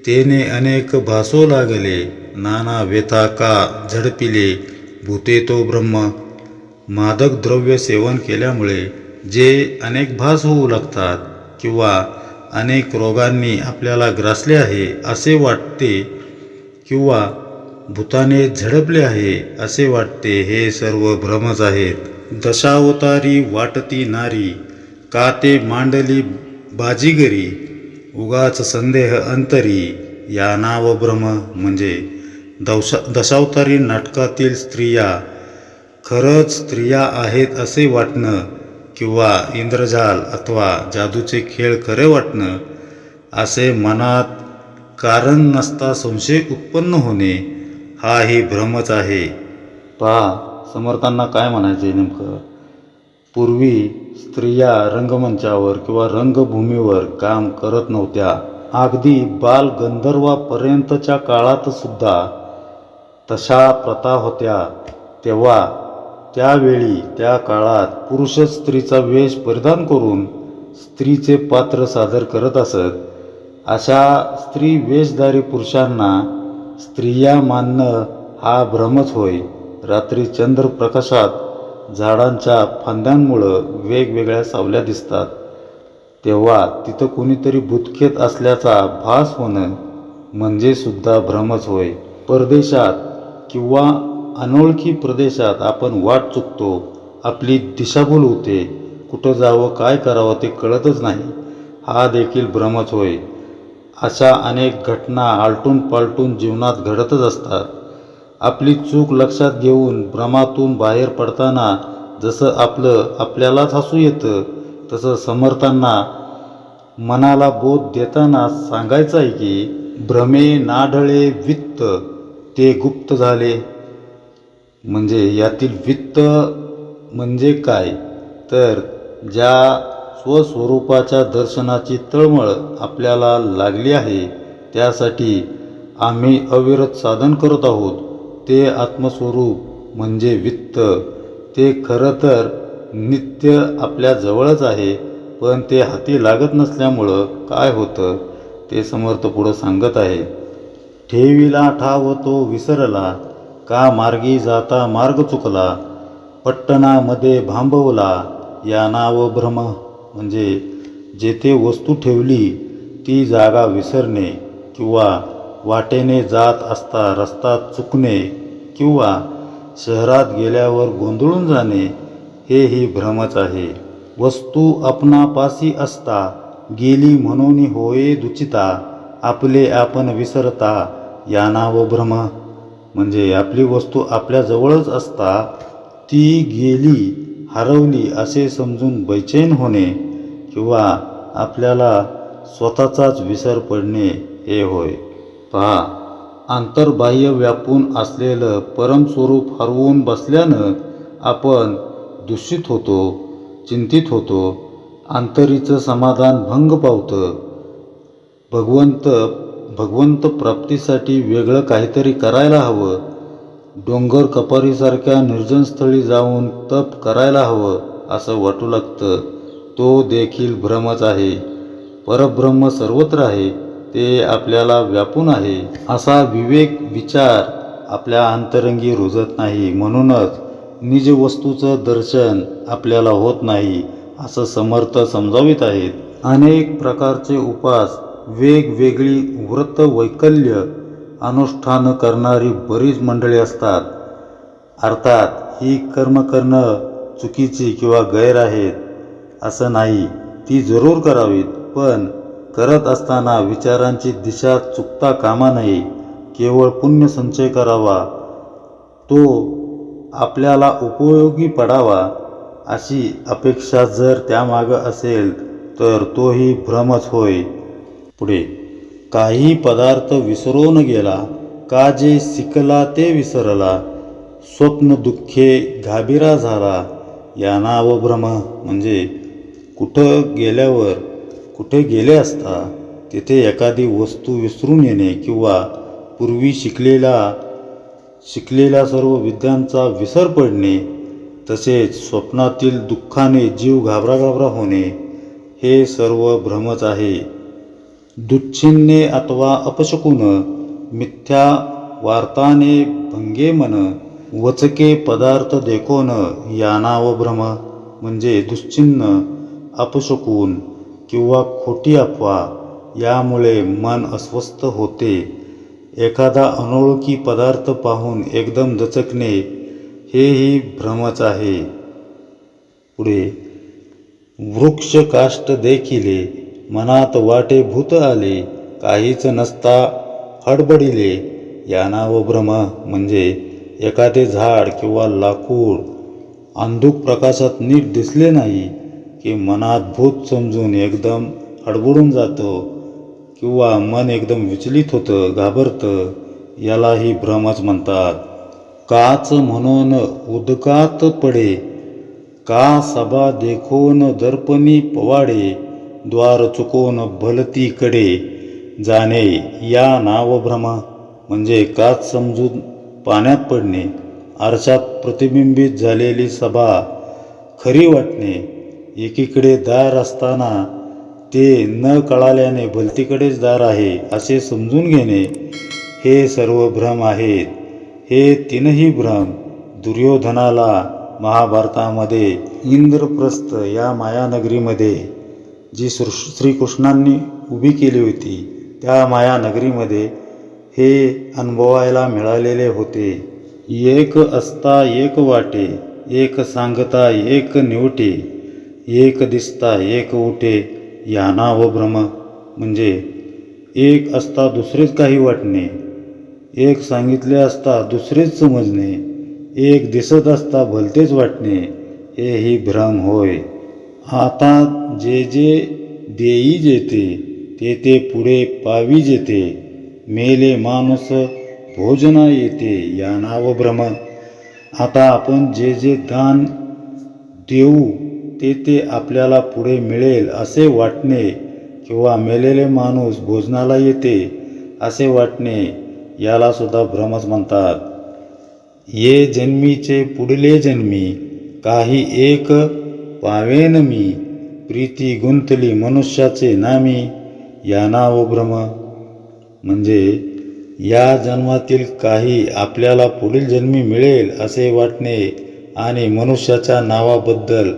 तेने अनेक भासो लागले, नाना व्यथा का झडपिले, भूते तो ब्रह्म. मादक द्रव्य सेवन केल्यामुळे जे अनेक भास होऊ लागतात किंवा अनेक रोगांनी आपल्याला ग्रासले आहे असे वाटते किंवा भूताने झडपले आहे असे वाटते, हे सर्व भ्रमच आहेत. दशावतारी वाटती नारी, का ते मांडली बाजीगरी, उगाच संदेह अंतरी, या नाव भ्रम. म्हणजे दशावतारी नाटकातील स्त्रिया खरंच स्त्रिया आहेत असे वाटणं किंवा इंद्रजाल अथवा जादूचे खेळ खरे वाटणं, असे मनात कारण नसता संशय उत्पन्न होणे, हाही भ्रमच आहे. पहा समर्थांना काय म्हणायचे नेमकं. पूर्वी स्त्रिया रंगमंचावर किंवा रंगभूमीवर काम करत नव्हत्या. अगदी बालगंधर्वापर्यंतच्या काळात सुद्धा तशा प्रथा होत्या. तेव्हा त्यावेळी त्या काळात पुरुष स्त्रीचा वेश परिधान करून स्त्रीचे पात्र सादर करत असत. अशा स्त्री वेशधारी पुरुषांना स्त्रिया मानणं हा भ्रमच होय. रात्री चंद्रप्रकाशात झाडांच्या फांद्यांमुळं वेगवेगळ्या सावल्या दिसतात तेव्हा तिथं कोणीतरी भूतखेत असल्याचा भास होणं म्हणजे सुद्धा भ्रमच होय. परदेशात किंवा अनोळखी प्रदेशात आपण वाट चुकतो. आपली दिशाभूल होते. कुठं जावं काय करावं ते कळतच नाही. हा देखील भ्रमच होय. अशा अनेक घटना आलटून पालटून जीवनात घडतच असतात. आपली चूक लक्षात घेऊन भ्रमातून बाहेर पडताना जसं आपल्यालाच हसू येतं तसं समर्थांना मनाला बोध देताना सांगायचं आहे की भ्रमे नाढळे वित्त ते गुप्त झाले. म्हणजे यातील वित्त म्हणजे काय तर ज्या स्वस्वरूपाच्या दर्शनाची तळमळ आपल्याला लागली आहे त्यासाठी आम्ही अविरत साधन करत आहोत. ते आत्मस्वरूप म्हणजे वित्त. ते खरं तर नित्य आपल्या जवळच आहे पण ते हाती लागत नसल्यामुळं काय होतं ते समर्थ पुढं सांगत आहे. ठेविला ठाव तो विसरला का मार्गी जाता मार्ग चुकला पट्टणामध्ये भांबवला या नाव भ्रम. म्हणजे जेथे वस्तू ठेवली ती जागा विसरणे किंवा वाटेने जात असता रस्ता चुकणे किंवा शहरात गेल्यावर गोंधळून जाणे हेही भ्रमच आहे. वस्तू आपणापासी असता गेली म्हणून होये दुचिता आपले आपण विसरता या नाव भ्रम. म्हणजे आपली वस्तू आपल्याजवळच असता ती गेली हरवली असे समजून बैचैन होणे किंवा आपल्याला स्वतःचाच विसर पडणे हे होय. पहा अंतर्बाह्य व्यापून असलेलं परमस्वरूप हरवून बसल्यानं आपण दूषित होतो, चिंतित होतो. अंतरीचं समाधान भंग पावतं. भगवंत प्राप्तीसाठी वेगळं काहीतरी करायला हवं. डोंगर कपारीसारख्या निर्जनस्थळी जाऊन तप करायला हवं असं वाटू लागतं. तो देखील भ्रमच आहे. परब्रह्म सर्वत्र आहे. ते आपल्याला व्यापून आहे असा विवेक विचार आपल्या अंतरंगी रुजत नाही. म्हणूनच निज वस्तूचं दर्शन आपल्याला होत नाही असं समर्थ समजावित आहेत. अनेक प्रकारचे उपास वेगवेगळी व्रत वैकल्य अनुष्ठान करणारी बरीच मंडळी असतात. अर्थात ही कर्म करणं चुकीची किंवा गैर आहेत असं नाही. ती जरूर करावीत पण करत असताना विचारांची दिशा चुकता कामा नये. केवळ पुण्य संचय करावा. तो आपल्याला उपयोगी पडावा अशी अपेक्षा जर त्यामागं असेल तर तोही भ्रमच होय. पुढे काही पदार्थ विसरून गेला का जे शिकला ते विसरला स्वप्न दुःखे घाबिरा झाला या नाव भ्रम. म्हणजे कुठे गेले असता तिथे एखादी वस्तू विसरून येणे किंवा पूर्वी शिकलेल्या सर्व विद्यांचा विसर पडणे तसेच स्वप्नातील दुःखाने जीव घाबरा होणे हे सर्व भ्रमच आहे. दुच्छिन्ने अथवा अपशकुन मिथ्या वार्ताने भंगे मन वचके पदार्थ देखोन या नाव भ्रम. म्हणजे दुश्चिन्ह अपशकुन किंवा खोटी अफवा यामुळे मन अस्वस्थ होते. एखादा अनोळखी पदार्थ पाहून एकदम दचकणे हेही भ्रमच आहे. पुढे वृक्ष काष्ट देखिले मनात वाटे भूत आले काहीच नसता हडबडिले या नाव भ्रम. म्हणजे एखादे झाड किंवा लाकूड अंधुक प्रकाशात नीट दिसले नाही की मनात भूत समजून एकदम हडबडून जातो किंवा मन एकदम विचलित होतं, घाबरतं. यालाही भ्रमच म्हणतात. काच म्हणून उदकात पडे, का सभा देखोन दर्पणी पवाडे, द्वार चुकोन भलती कडे, जाणे या नाव भ्रम. म्हणजे काच समजून पाण्यात पडणे, आरशात प्रतिबिंबित झालेली सभा खरी वाटणे, एकीकडे दार असताना ते न कळाल्याने भलतीकडेच दार आहे असे समजून घेणे, हे सर्व भ्रम आहेत. हे तीनही भ्रम दुर्योधनाला महाभारतामध्ये इंद्रप्रस्थ या मायानगरीमध्ये जी श्रीकृष्णांनी उभी केली होती, त्या मायानगरीमध्ये हे अनुभवायला मिळालेले होते. एक असता एक वाटे, एक सांगता एक निवटे, एक दिसता एक उठे, या नाव भ्रम. म्हणजे एक असता दुसरेच काही वाटणे, एक सांगितले असता दुसरेच समजणे, एक दिसत असता भलतेच वाटणे, हे ही भ्रम होय. आता जे जे देई जेते, ते ते पुढे पावी जेते, मेले माणूस भोजना येते, या नाव भ्रम. आता आपण जे जे दान देऊ ते ते आपल्याला पुढे मिळेल असे वाटणे, किंवा मेलेले माणूस भोजनाला येते असे वाटणे, याला सुद्धा भ्रमच म्हणतात. ये जन्मीचे पुढले जन्मी, काही एक पावेन मी, प्रीती गुंतली मनुष्याचे नामी, या नाव भ्रम. म्हणजे या जन्मातील काही आपल्याला पुढील जन्मी मिळेल असे वाटणे आणि मनुष्याच्या नावाबद्दल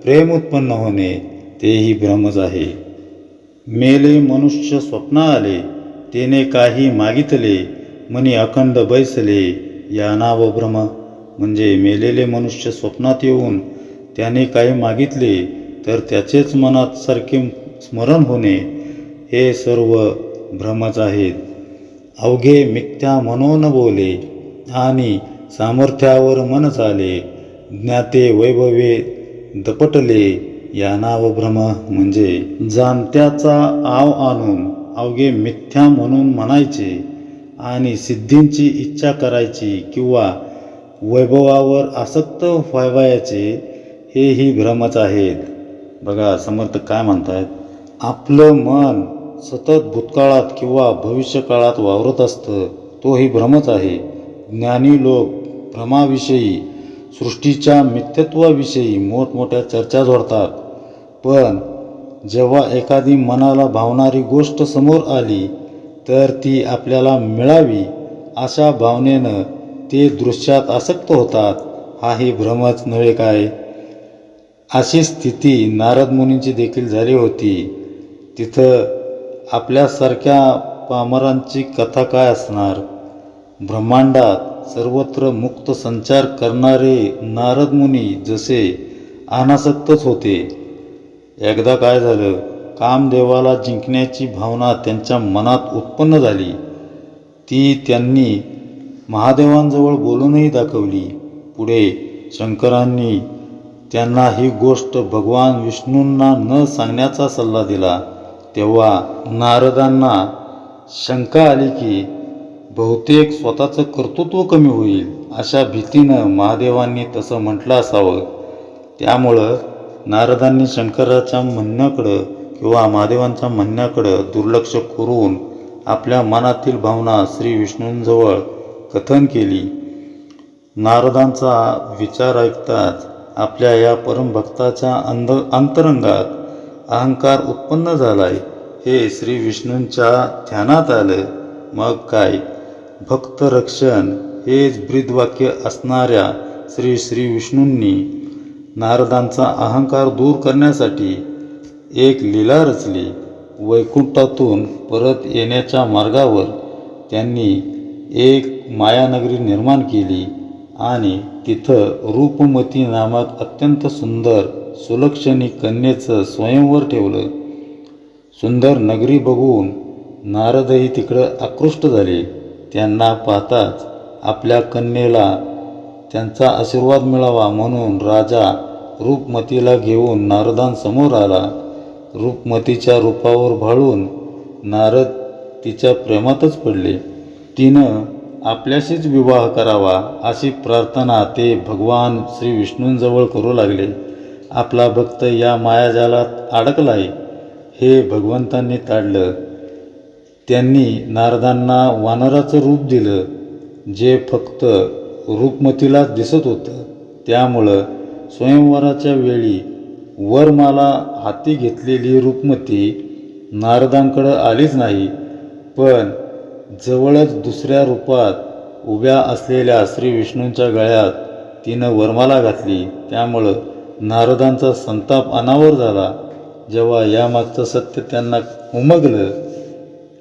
प्रेम उत्पन्न होणे, तेही भ्रमच आहे. मेले मनुष्य स्वप्न आले, तेने काही मागितले, मनी अखंड बैसले, या नाव भ्रम. म्हणजे मेलेले मनुष्य स्वप्नात येऊन त्याने काही मागितले तर त्याचेच मनात सारखे स्मरण होणे, हे सर्व भ्रमच आहेत. अवघे मिथ्या म्हणून बोले, आणि सामर्थ्यावर मन चाले, ज्ञाते वैभवे दपटले, या नाव भ्रम. म्हणजे जाणत्याचा आव आणून अवघे मिथ्या म्हणून म्हणायचे आणि सिद्धींची इच्छा करायची किंवा वैभवावर आसक्त व्हावयाचे, हेही भ्रमच आहेत. बघा समर्थ काय म्हणतात, आपलं मन सतत भूतकाळात किंवा भविष्यकाळात वावरत असतं, तोही भ्रमच आहे. ज्ञानी लोक भ्रमाविषयी, सृष्टीच्या मिथ्यत्वाविषयी मोठमोठ्या चर्चा जोडतात, पण जेव्हा एखादी मनाला भावणारी गोष्ट समोर आली तर ती आपल्याला मिळावी अशा भावनेनं ते दृश्यात आसक्त होतात, हाही भ्रमच नव्हे काय. अशी स्थिती नारद मुनींची देखील झाली होती. तिथं आपल्यासारख्या पामरांची कथा काय असणार. ब्रह्मांडात सर्वत्र मुक्त संचार करणारे नारद मुनी जसे अनासक्तच होते. एकदा काय झालं, कामदेवाला जिंकण्याची भावना त्यांच्या मनात उत्पन्न झाली. ती त्यांनी महादेवांजवळ बोलूनही दाखवली. पुढे शंकरांनी त्यांना ही गोष्ट भगवान विष्णूंना न सांगण्याचा सल्ला दिला. तेव्हा नारदांना शंका आली की बहुतेक स्वतःचं कर्तृत्व कमी होईल, अशा भीतीनं महादेवांनी तसं म्हटलं असावं. त्यामुळं नारदांनी शंकराच्या म्हणण्याकडं किंवा महादेवांच्या म्हणण्याकडं दुर्लक्ष करून आपल्या मनातील भावना श्री विष्णूंजवळ कथन केली. नारदांचा विचार ऐकताच आपल्या या परमभक्ताच्या अंतरंगात अहंकार उत्पन्न झालाय, हे श्री विष्णूंच्या ध्यानात आलं. मग काय, भक्त रक्षण हेच ब्रीदवाक्य असणाऱ्या श्री विष्णूंनी नारदांचा अहंकार दूर करण्यासाठी एक लीला रचली. वैकुंठातून परत येण्याच्या मार्गावर त्यांनी एक मायानगरी निर्माण केली आणि तिथं रूपमती नामक अत्यंत सुंदर सुलक्षणी कन्येचं स्वयंवर ठेवलं. सुंदर नगरी बघून नारदही तिकडं आकृष्ट झाले. त्यांना पाहताच आपल्या कन्येला त्यांचा आशीर्वाद मिळावा म्हणून राजा रूपमतीला घेऊन नारदांसमोर आला. रूपमतीच्या रूपावर भाळून नारद तिच्या प्रेमातच पडले. तिनं आपल्याशीच विवाह करावा अशी प्रार्थना ते भगवान श्री विष्णूंजवळ करू लागले. आपला भक्त या मायाजालात अडकलाय हे भगवंतांनी ताडलं. त्यांनी नारदांना वानराचं रूप दिलं, जे फक्त रूपमतीलाच दिसत होतं. त्यामुळं स्वयंवराच्या वेळी वरमाला हाती घेतलेली रूपमती नारदांकडं आलीच नाही, पण जवळच दुसऱ्या रूपात उभ्या असलेल्या श्री विष्णूंच्या गळ्यात तिनं वरमाला घातली. त्यामुळं नारदांचा संताप अनावर झाला. जेव्हा यामागचं सत्य त्यांना उमगलं,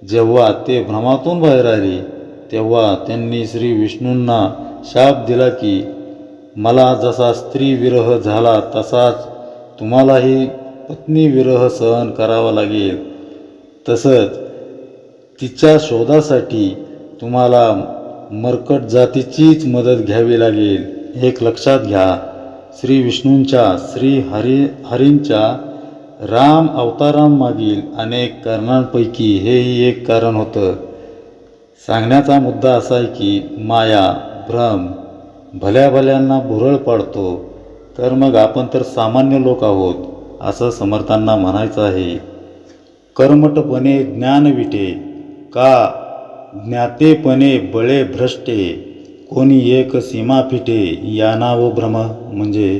जेव्हा ते भ्रमातून बाहेर आले, तेव्हा त्यांनी श्री विष्णूंना शाप दिला की मला जसा स्त्री विरह झाला तसाच तुम्हालाही पत्नी विरह सहन करावा लागेल. तसंच तिच्या शोधासाठी तुम्हाला मर्कट जातीचीच मदत घ्यावी लागेल. एक लक्षात घ्या, श्री विष्णूंच्या हरींच्या राम अवतारांमागील अनेक कारणांपैकी हेही एक कारण होतं. सांगण्याचा मुद्दा असा आहे की माया, भ्रम भल्या भल्यांना भुरळ पाडतो, तर मग आपण तर सामान्य लोक आहोत असं समर्थांना म्हणायचं आहे. कर्मटपणे ज्ञान विटे, का ज्ञातेपणे बळे भ्रष्टे, कोणी एक सीमा फिटे, याना व भ्रम. म्हणजे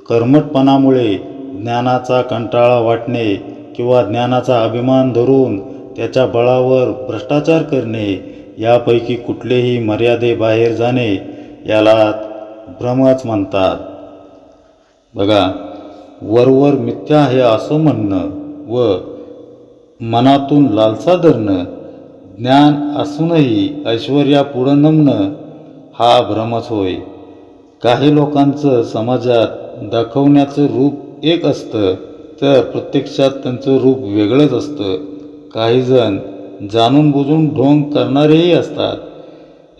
कर्मटपणामुळे ज्ञानाचा कंटाळा वाटणे किंवा ज्ञानाचा अभिमान धरून त्याच्या बळावर भ्रष्टाचार करणे, यापैकी कुठलेही मर्यादेबाहेर जाणे याला भ्रमच म्हणतात. बघा, वरवर मिथ्या हे असं म्हणणं व मनातून लालसा धरणं, ज्ञान असूनही ऐश्वर्यापुढं नमणं हा भ्रमच होय. काही लोकांचं समाजात दाखवण्याचं रूप एक असतं, तर प्रत्यक्षात त्यांचं रूप वेगळंच असतं. काही जण जाणून बुजून ढोंग करणारेही असतात.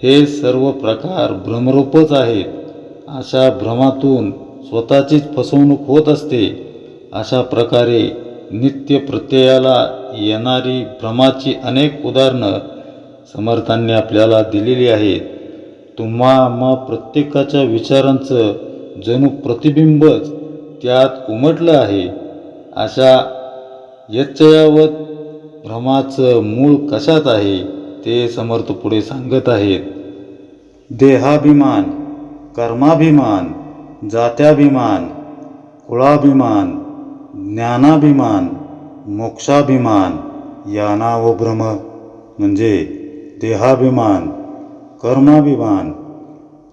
हे सर्व प्रकार भ्रमरूपच आहेत. अशा भ्रमातून स्वतःचीच फसवणूक होत असते. अशा प्रकारे नित्य प्रत्ययाला येणारी भ्रमाची अनेक उदाहरणं समर्थांनी आपल्याला दिलेली आहेत. तुम्हा प्रत्येकाच्या विचारांचं जणू प्रतिबिंबच त्यात उमटलं आहे. अशा यच्चयावत भ्रमाचं मूळ कशात आहे ते समर्थ पुढे सांगत आहेत. देहाभिमान, कर्माभिमान, जात्याभिमान, कुळाभिमान, ज्ञानाभिमान, मोक्षाभिमान, याना व भ्रम. म्हणजे देहाभिमान, कर्माभिमान,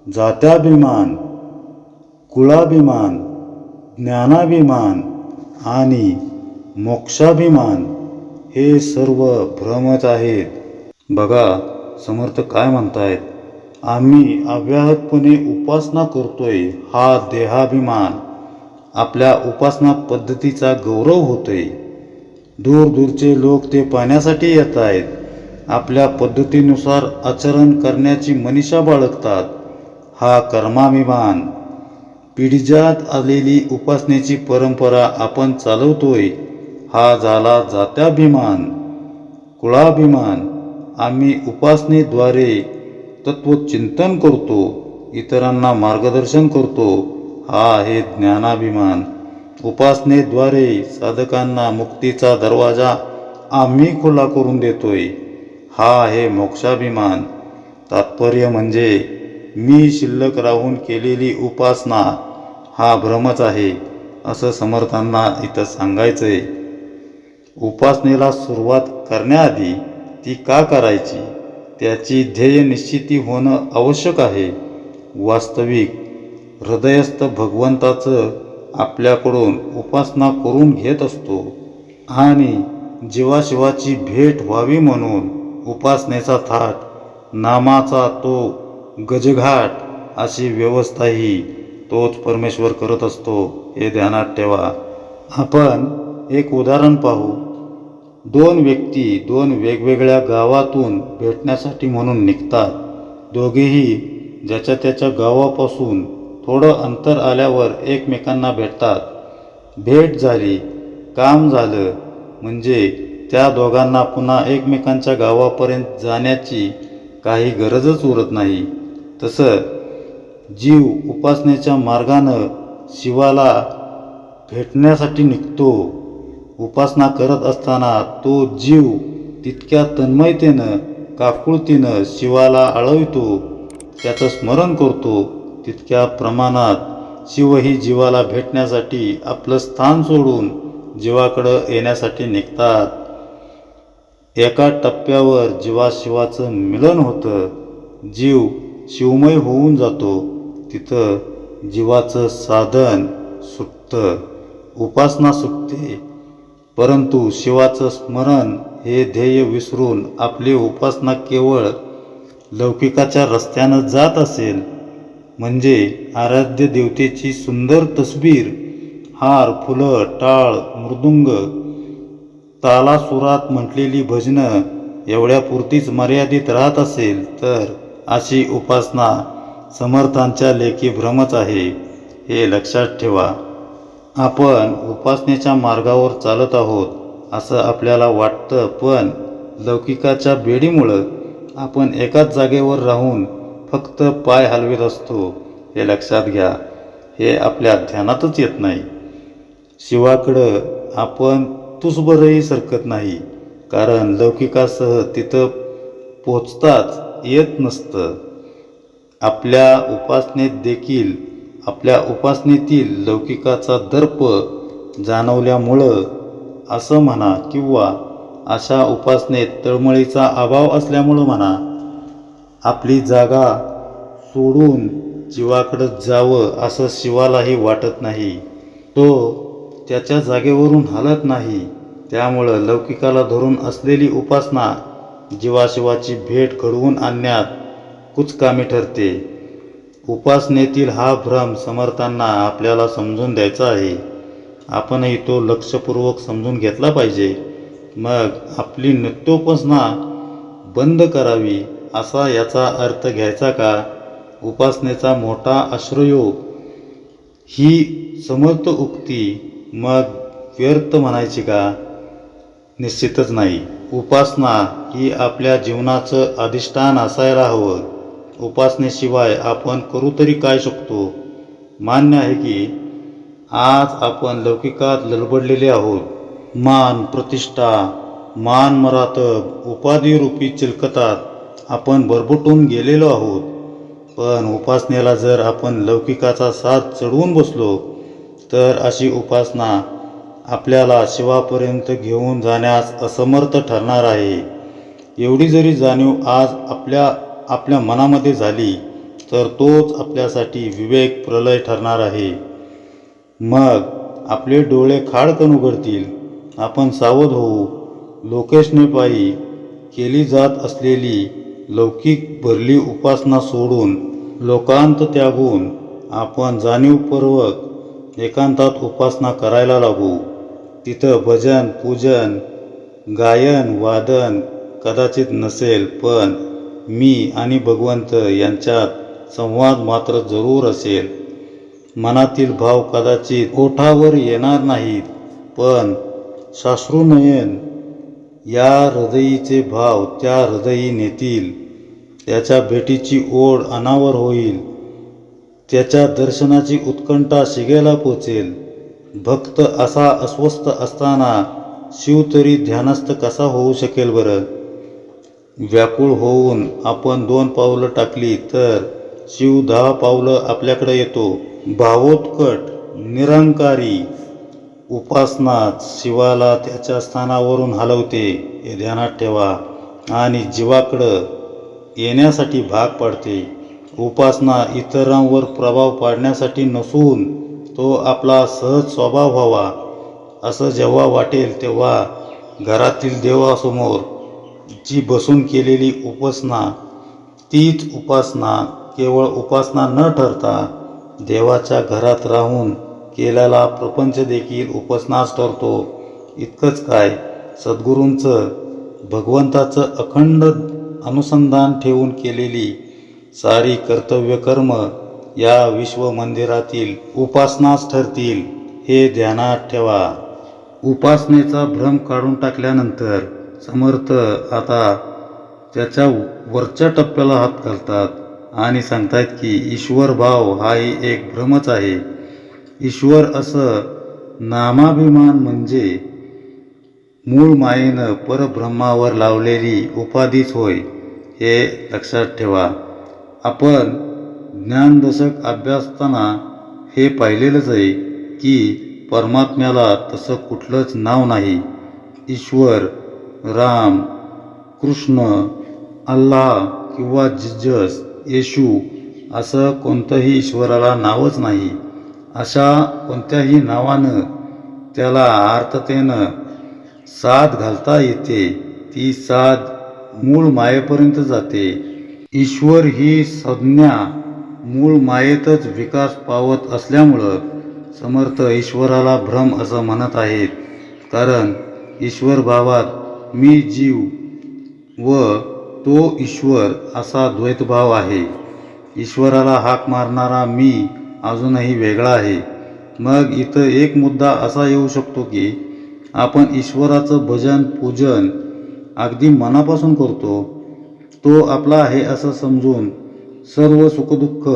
जात्याभिमान, कुळाभिमान, ज्ञानाभिमान आणि मोक्षाभिमान हे सर्व भ्रमच आहेत. बघा, समर्थ काय म्हणतायत, आम्ही अव्याहतपणे उपासना करतोय हा देहाभिमान. आपल्या उपासना पद्धतीचा गौरव होतोय. दूरदूरचे लोक ते पाहण्यासाठी येत आहेत. आपल्या पद्धतीनुसार आचरण करण्याची मनीषा बाळगतात हा कर्माभिमान. पिढीजात आलेली उपासनेची परंपरा आपण चालवतोय हा झाला जात्याभिमान. कुळाभिमान, आम्ही उपासनेद्वारे तत्वचिंतन करतो, इतरांना मार्गदर्शन करतो हा आहे ज्ञानाभिमान. उपासनेद्वारे साधकांना मुक्तीचा दरवाजा आम्ही खुला करून देतोय हा आहे मोक्षाभिमान. तात्पर्य म्हणजे मी शिल्लक राहून केलेली उपासना हा भ्रमच आहे असं समर्थांना इथं सांगायचंय. उपासनेला सुरुवात करण्याआधी ती का करायची त्याची ध्येय निश्चिती होणं आवश्यक आहे. वास्तविक हृदयस्थ भगवंताचं आपल्याकडून उपासना करून घेत असतो आणि जीवाशिवाची भेट व्हावी म्हणून उपासनेचा थाट, नामाचा तो गजघाट अशी व्यवस्थाही तोच परमेश्वर करत असतो हे ध्यानात ठेवा. आपण एक उदाहरण पाहू. दोन व्यक्ती दोन वेगवेगळ्या गावातून भेटण्यासाठी म्हणून निघतात. दोघेही ज्याच्या त्याच्या गावापासून थोडं अंतर आल्यावर एकमेकांना भेटतात. भेट झाली, काम झालं म्हणजे त्या दोघांना पुन्हा एकमेकांच्या गावापर्यंत जाण्याची काही गरजच उरत नाही. तसं जीव उपासनेच्या मार्गानं शिवाला भेटण्यासाठी निघतो. उपासना करत असताना तो जीव तितक्या तन्मयतेनं काकुळतीनं शिवाला आळवितो, त्याचं स्मरण करतो. तितक्या प्रमाणात शिवही जीवाला भेटण्यासाठी आपलं स्थान सोडून जीवाकडं येण्यासाठी निघतात. एका टप्प्यावर जीवाशिवाचं मिलन होतं. जीव शिवमय होऊन जातो. तिथं जीवाचं साधन सुटतं, उपासना सुटते. परंतु शिवाचं स्मरण हे ध्येय विसरून आपली उपासना केवळ लौकिकाच्या रस्त्यानं जात असेल, म्हणजे आराध्य देवतेची सुंदर तस्बीर, हार, फुलं, टाळ, मृदुंग, तालासुरात म्हटलेली भजनं एवढ्यापुरतीच मर्यादित राहत असेल, तर अशी उपासना समर्थांच्या लेखी भ्रमच आहे, हे लक्षात ठेवा. आपण उपासनेच्या मार्गावर चालत आहोत असं आपल्याला वाटतं, पण लौकिकाच्या बेडीमुळं आपण एकाच जागेवर राहून फक्त पाय हलवीत असतो, हे लक्षात घ्या. हे आपल्या ध्यानातच येत नाही. शिवाकडं आपण तुसभरही सरकत नाही, कारण लौकिकासह तिथं पोचताच येत नसतं. आपल्या उपासनेतील लौकिकाचा दर्प जाणवल्यामुळं असं म्हणा, किंवा अशा उपासनेत तळमळीचा अभाव असल्यामुळं म्हणा, आपली जागा सोडून जीवाकडं जावं असं शिवालाही वाटत नाही. तो त्याच्या जागेवरून हलत नाही. त्यामुळं लौकिकाला धरून असलेली उपासना जीवाशिवाची भेट घडवून आणण्यात कुचकामी ठरते. उपासनेतील हा भ्रम समर्थांना आपल्याला समजून द्यायचा आहे. आपणही तो लक्षपूर्वक समजून घेतला पाहिजे. मग आपली नित्योपासना बंद करावी असा याचा अर्थ घ्यायचा का? उपासनेचा मोठा आश्रयोग ही समर्थ उक्ती मग व्यर्थ म्हणायची का? निश्चितच नाही. उपासना ही आपल्या जीवनाचं अधिष्ठान असायला हवं. उपासनेशिवाय आपण करू तरी काय शकतो? मान्य आहे की आज आपण लौकिकात ललबडलेले आहोत. मान, प्रतिष्ठा, मान मरातब, उपाधिरूपी चिलखतात आपण बरबटून गेलेलो आहोत. पण उपासनेला जर आपण लौकिकाचा साथ चढवून बसलो, तर अशी उपासना आपल्याला शिवापर्यंत घेऊन जाण्यास असमर्थ ठरणार आहे. एवढी जरी जाणीव आज आपल्या मनामध्ये झाली, तर तोच आपल्यासाठी विवेक प्रलय ठरणार आहे. मग आपले डोळे खाडकन उघडतील. आपण सावध होऊ. लोकेशनेपायी केली जात असलेली लौकिक भरली उपासना सोडून, लोकांत त्यागून आपण जाणीवपूर्वक एकांतात उपासना करायला लागू. तिथं भजन, पूजन, गायन, वादन कदाचित नसेल, पण मी आणि भगवंत यांच्यात संवाद मात्र जरूर असेल. मनातील भाव कदाचित ओठावर येणार नाहीत, पण साश्रुनयन या हृदयीचे भाव त्या हृदयी नेतील. त्याच्या भेटीची ओढ अनावर होईल. त्याच्या दर्शनाची उत्कंठा शिगेला पोचेल. भक्त असा अस्वस्थ असताना शिव तरी ध्यानस्थ कसा होऊ शकेल बरं? व्याकुळ होऊन आपण 2 पावलं टाकली तर शिव 10 पावलं आपल्याकडे येतो. भावोत्कट निरंकारी उपासनाच शिवाला त्याच्या स्थानावरून हलवते, हे ध्यानात ठेवा, आणि जीवाकडं येण्यासाठी भाग पाडते. उपासना इतरांवर प्रभाव पाडण्यासाठी नसून तो आपला सहज स्वभाव व्हावा असं जेव्हा वाटेल, तेव्हा घरातील देवासमोर जी बसून केलेली उपासना, तीच उपासना केवळ उपासना न ठरता देवाच्या घरात राहून केलेला प्रपंच देखील उपासनाच ठरतो. इतकंच काय, सद्गुरूंचं भगवंताचं अखंड अनुसंधान ठेवून केलेली सारी कर्तव्यकर्म या विश्वमंदिरातील उपासनाच ठरतील, हे ध्यानात ठेवा. उपासनेचा भ्रम काढून टाकल्यानंतर समर्थ आता त्याच्या वरच्या टप्प्याला हात घालतात आणि सांगतायत की ईश्वर भाव हाही एक भ्रमच आहे. ईश्वर असं नामाभिमान म्हणजे मूळ मायेनं परब्रह्मावर लावलेली उपाधीच होय, हे लक्षात ठेवा. आपण ज्ञानदशक अभ्यासताना हे पाहिलेलंच आहे की परमात्म्याला तसं कुठलंच नाव नाही. ईश्वर, राम, कृष्ण, अल्लाह किंवा जिजस, येशू असं कोणतंही ईश्वराला नावच नाही. अशा कोणत्याही नावानं त्याला अर्थतेनं साथ घालता येते. ती साथ मूळ मायेपर्यंत जाते. ईश्वर ही संज्ञा मूळ मायेतच विकास पावत असल्यामुळं समर्थ ईश्वराला भ्रम असं म्हणत आहेत. कारण ईश्वर भावात मी जीव व तो ईश्वर असा द्वैतभाव आहे. ईश्वराला हाक मारणारा मी अजूनही वेगळा आहे. मग इथं एक मुद्दा असा येऊ शकतो की आपण ईश्वराचं भजन पूजन अगदी मनापासून करतो. तो आपला आहे असं समजून सर्व सुखदुःख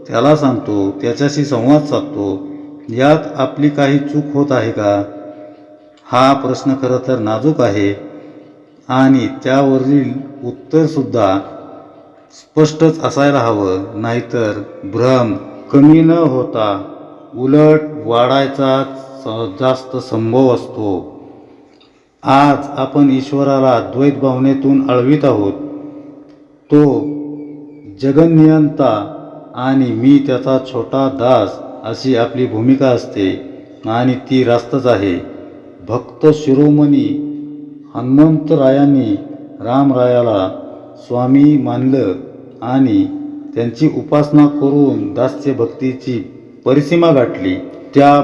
त्याला सांगतो, त्याच्याशी संवाद साधतो. यात आपली काही चूक होत आहे का? हा प्रश्न खरं तर नाजूक आहे आणि त्यावरील उत्तरसुद्धा स्पष्टच असायला हवं. नाहीतर भ्रम कमी न होता उलट वाढायचा जास्त संभव असतो. आज आपण ईश्वराला द्वैत भावनेतून अळवीत आहोत. तो जगन्नियंता आणि मी त्याचा छोटा दास अशी आपली भूमिका असते आणि ती रास्तच आहे. भक्त शिरोमणी हनुमंतरायांनी रामरायाला स्वामी मानलं आणि त्यांची उपासना करून दास्य भक्तीची परिसीमा गाठली. त्या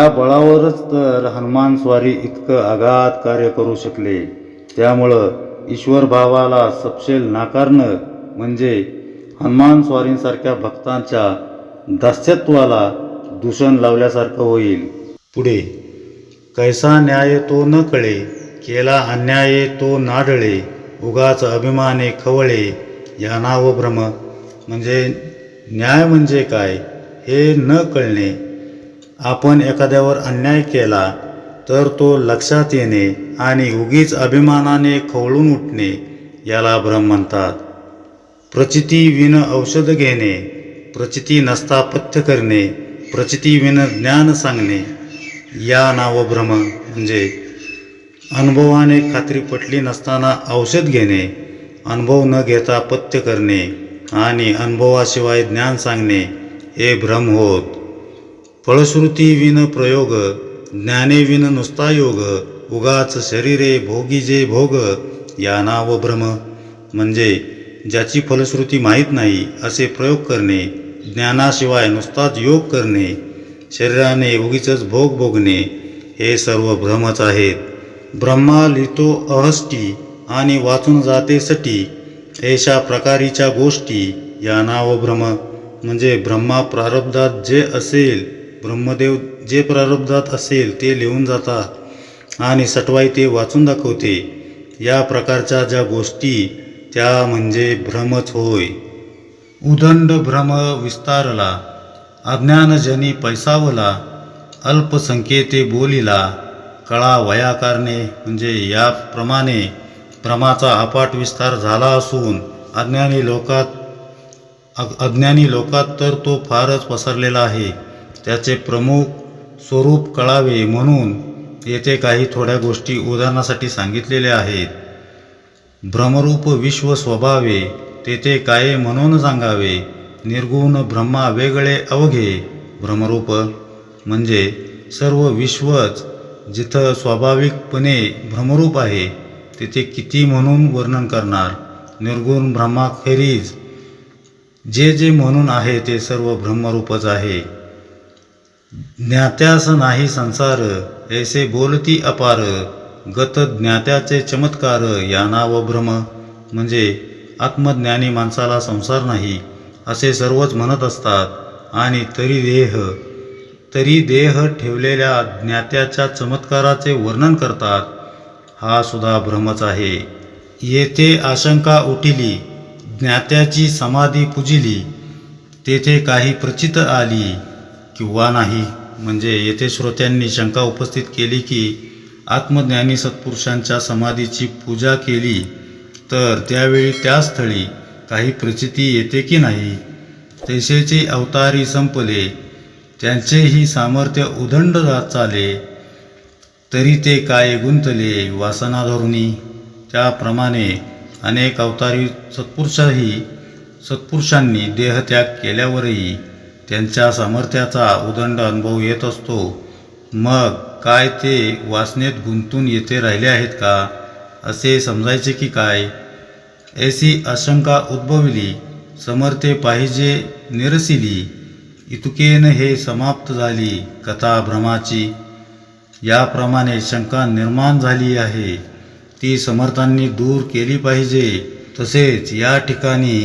बळावरच तर हनुमान स्वारी इतकं अगाध कार्य करू शकले. त्यामुळं ईश्वर भावाला सपशेल नाकारणं म्हणजे हनुमान स्वारींसारख्या भक्तांच्या दास्यत्वाला दूषण लावल्यासारखं होईल. पुढे कैसा न्याय तो न कळे, केला अन्याय तो नाडळे, उगाच अभिमाने खवळे, या नाव भ्रम. म्हणजे न्याय म्हणजे काय हे न कळणे. आपण एखाद्यावर अन्याय केला तर तो लक्षात येणे आणि उगीच अभिमानाने खवळून उठणे याला भ्रम म्हणतात. प्रचिती विन औषध घेणे, प्रचिती नसता पथ्य करणे, प्रचिती विन ज्ञान सांगणे, या नाव भ्रम. म्हणजे अनुभवाने खात्री पटली नसताना औषध घेणे, अनुभव न घेता पथ्य करणे आणि अनुभवाशिवाय ज्ञान सांगणे हे भ्रम होत. फळश्रुती विन प्रयोग, ज्ञाने विन नुसता योग, उगाच शरीरे भोगी जे भोग, या नाव भ्रम. म्हणजे ज्याची फलश्रुती माहीत नाही असे प्रयोग करणे, ज्ञानाशिवाय नुसताच योग करणे, शरीराने उगीचच भोग भोगणे हे सर्व भ्रमच आहेत. ब्रह्मा लिहितो अहष्टी आणि वाचून जाते सटी, अशा प्रकारीच्या गोष्टी या नाव भ्रम. म्हणजे ब्रह्मा प्रारब्धात जे असेल, ब्रह्मदेव जे प्रारब्धात असेल ते लिहून जातात आणि सटवाई ते वाचून दाखवते. या प्रकारच्या ज्या गोष्टी त्या म्हणजे भ्रमच होय. उदंड भ्रम विस्तारला, अज्ञानजनी पैसावला, अल्पसंख्येते बोलिला, कळा वया कारणे. म्हणजे याप्रमाणे भ्रमाचा अफाट विस्तार झाला असून अज्ञानी लोकात तर तो फारच पसरलेला आहे. त्याचे प्रमुख स्वरूप कळावे म्हणून येथे काही थोड्या गोष्टी उदाहरणासाठी सांगितलेल्या आहेत. भ्रमरूप विश्व स्वभावे, तेथे काय म्हणून सांगावे, निर्गुण ब्रह्मा वेगळे अवघे. भ्रमरूप म्हणजे सर्व विश्वच जिथं स्वाभाविकपणे भ्रमरूप आहे तिथे किती म्हणून वर्णन करणार. निर्गुण ब्रह्माखेरीज जे जे म्हणून आहे ते सर्व ब्रह्मरूपच आहे. ज्ञात्यास नाही संसार, ऐसे बोलती अपार, गत ज्ञात्याचे चमत्कार, या नाव भ्रम. म्हणजे आत्मज्ञानी माणसाला संसार नाही असे सर्वच म्हणत असतात आणि तरी देह ठेवलेल्या ज्ञात्याच्या चमत्काराचे वर्णन करतात. हा सुद्धा भ्रमच आहे. येथे आशंका उठिली, ज्ञात्याची समाधी पुजिली, तेथे काही प्रचित आली किंवा नाही. म्हणजे येथे श्रोत्यांनी शंका उपस्थित केली की आत्मज्ञानी सत्पुरुषांच्या समाधीची पूजा केली तर त्यावेळी त्या स्थळी काही प्रचिती येते की नाही. तैसेचे अवतारी संपले, त्यांचेही सामर्थ्य उदंड चाले, तरी ते काय गुंतले वासना धरुनी. त्याप्रमाणे अनेक अवतारी सत्पुरुषांनी देहत्याग केल्यावरही त्यांच्या सामर्थ्याचा उदंड अनुभव येत असतो. मग काय ते वासनेत गुंतून येथे राहिले आहेत का असे समजायचे की काय. ऐसी आशंका उद्भवली, समर्थे पाहिजे निरसिली, इतुकेन हे समाप्त झाली कथा भ्रमाची. याप्रमाणे शंका निर्माण झाली आहे, ती समर्थांनी दूर केली पाहिजे. तसेच या ठिकाणी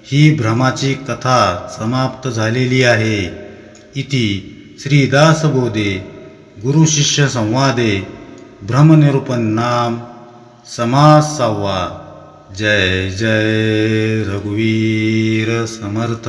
ही भ्रमाची कथा समाप्त झालेली आहे. इति श्री दासबोधे गुरु शिष्य संवादे ब्रह्मनिरूपण नाम समास 6वा. जय जय रघुवीर समर्थ.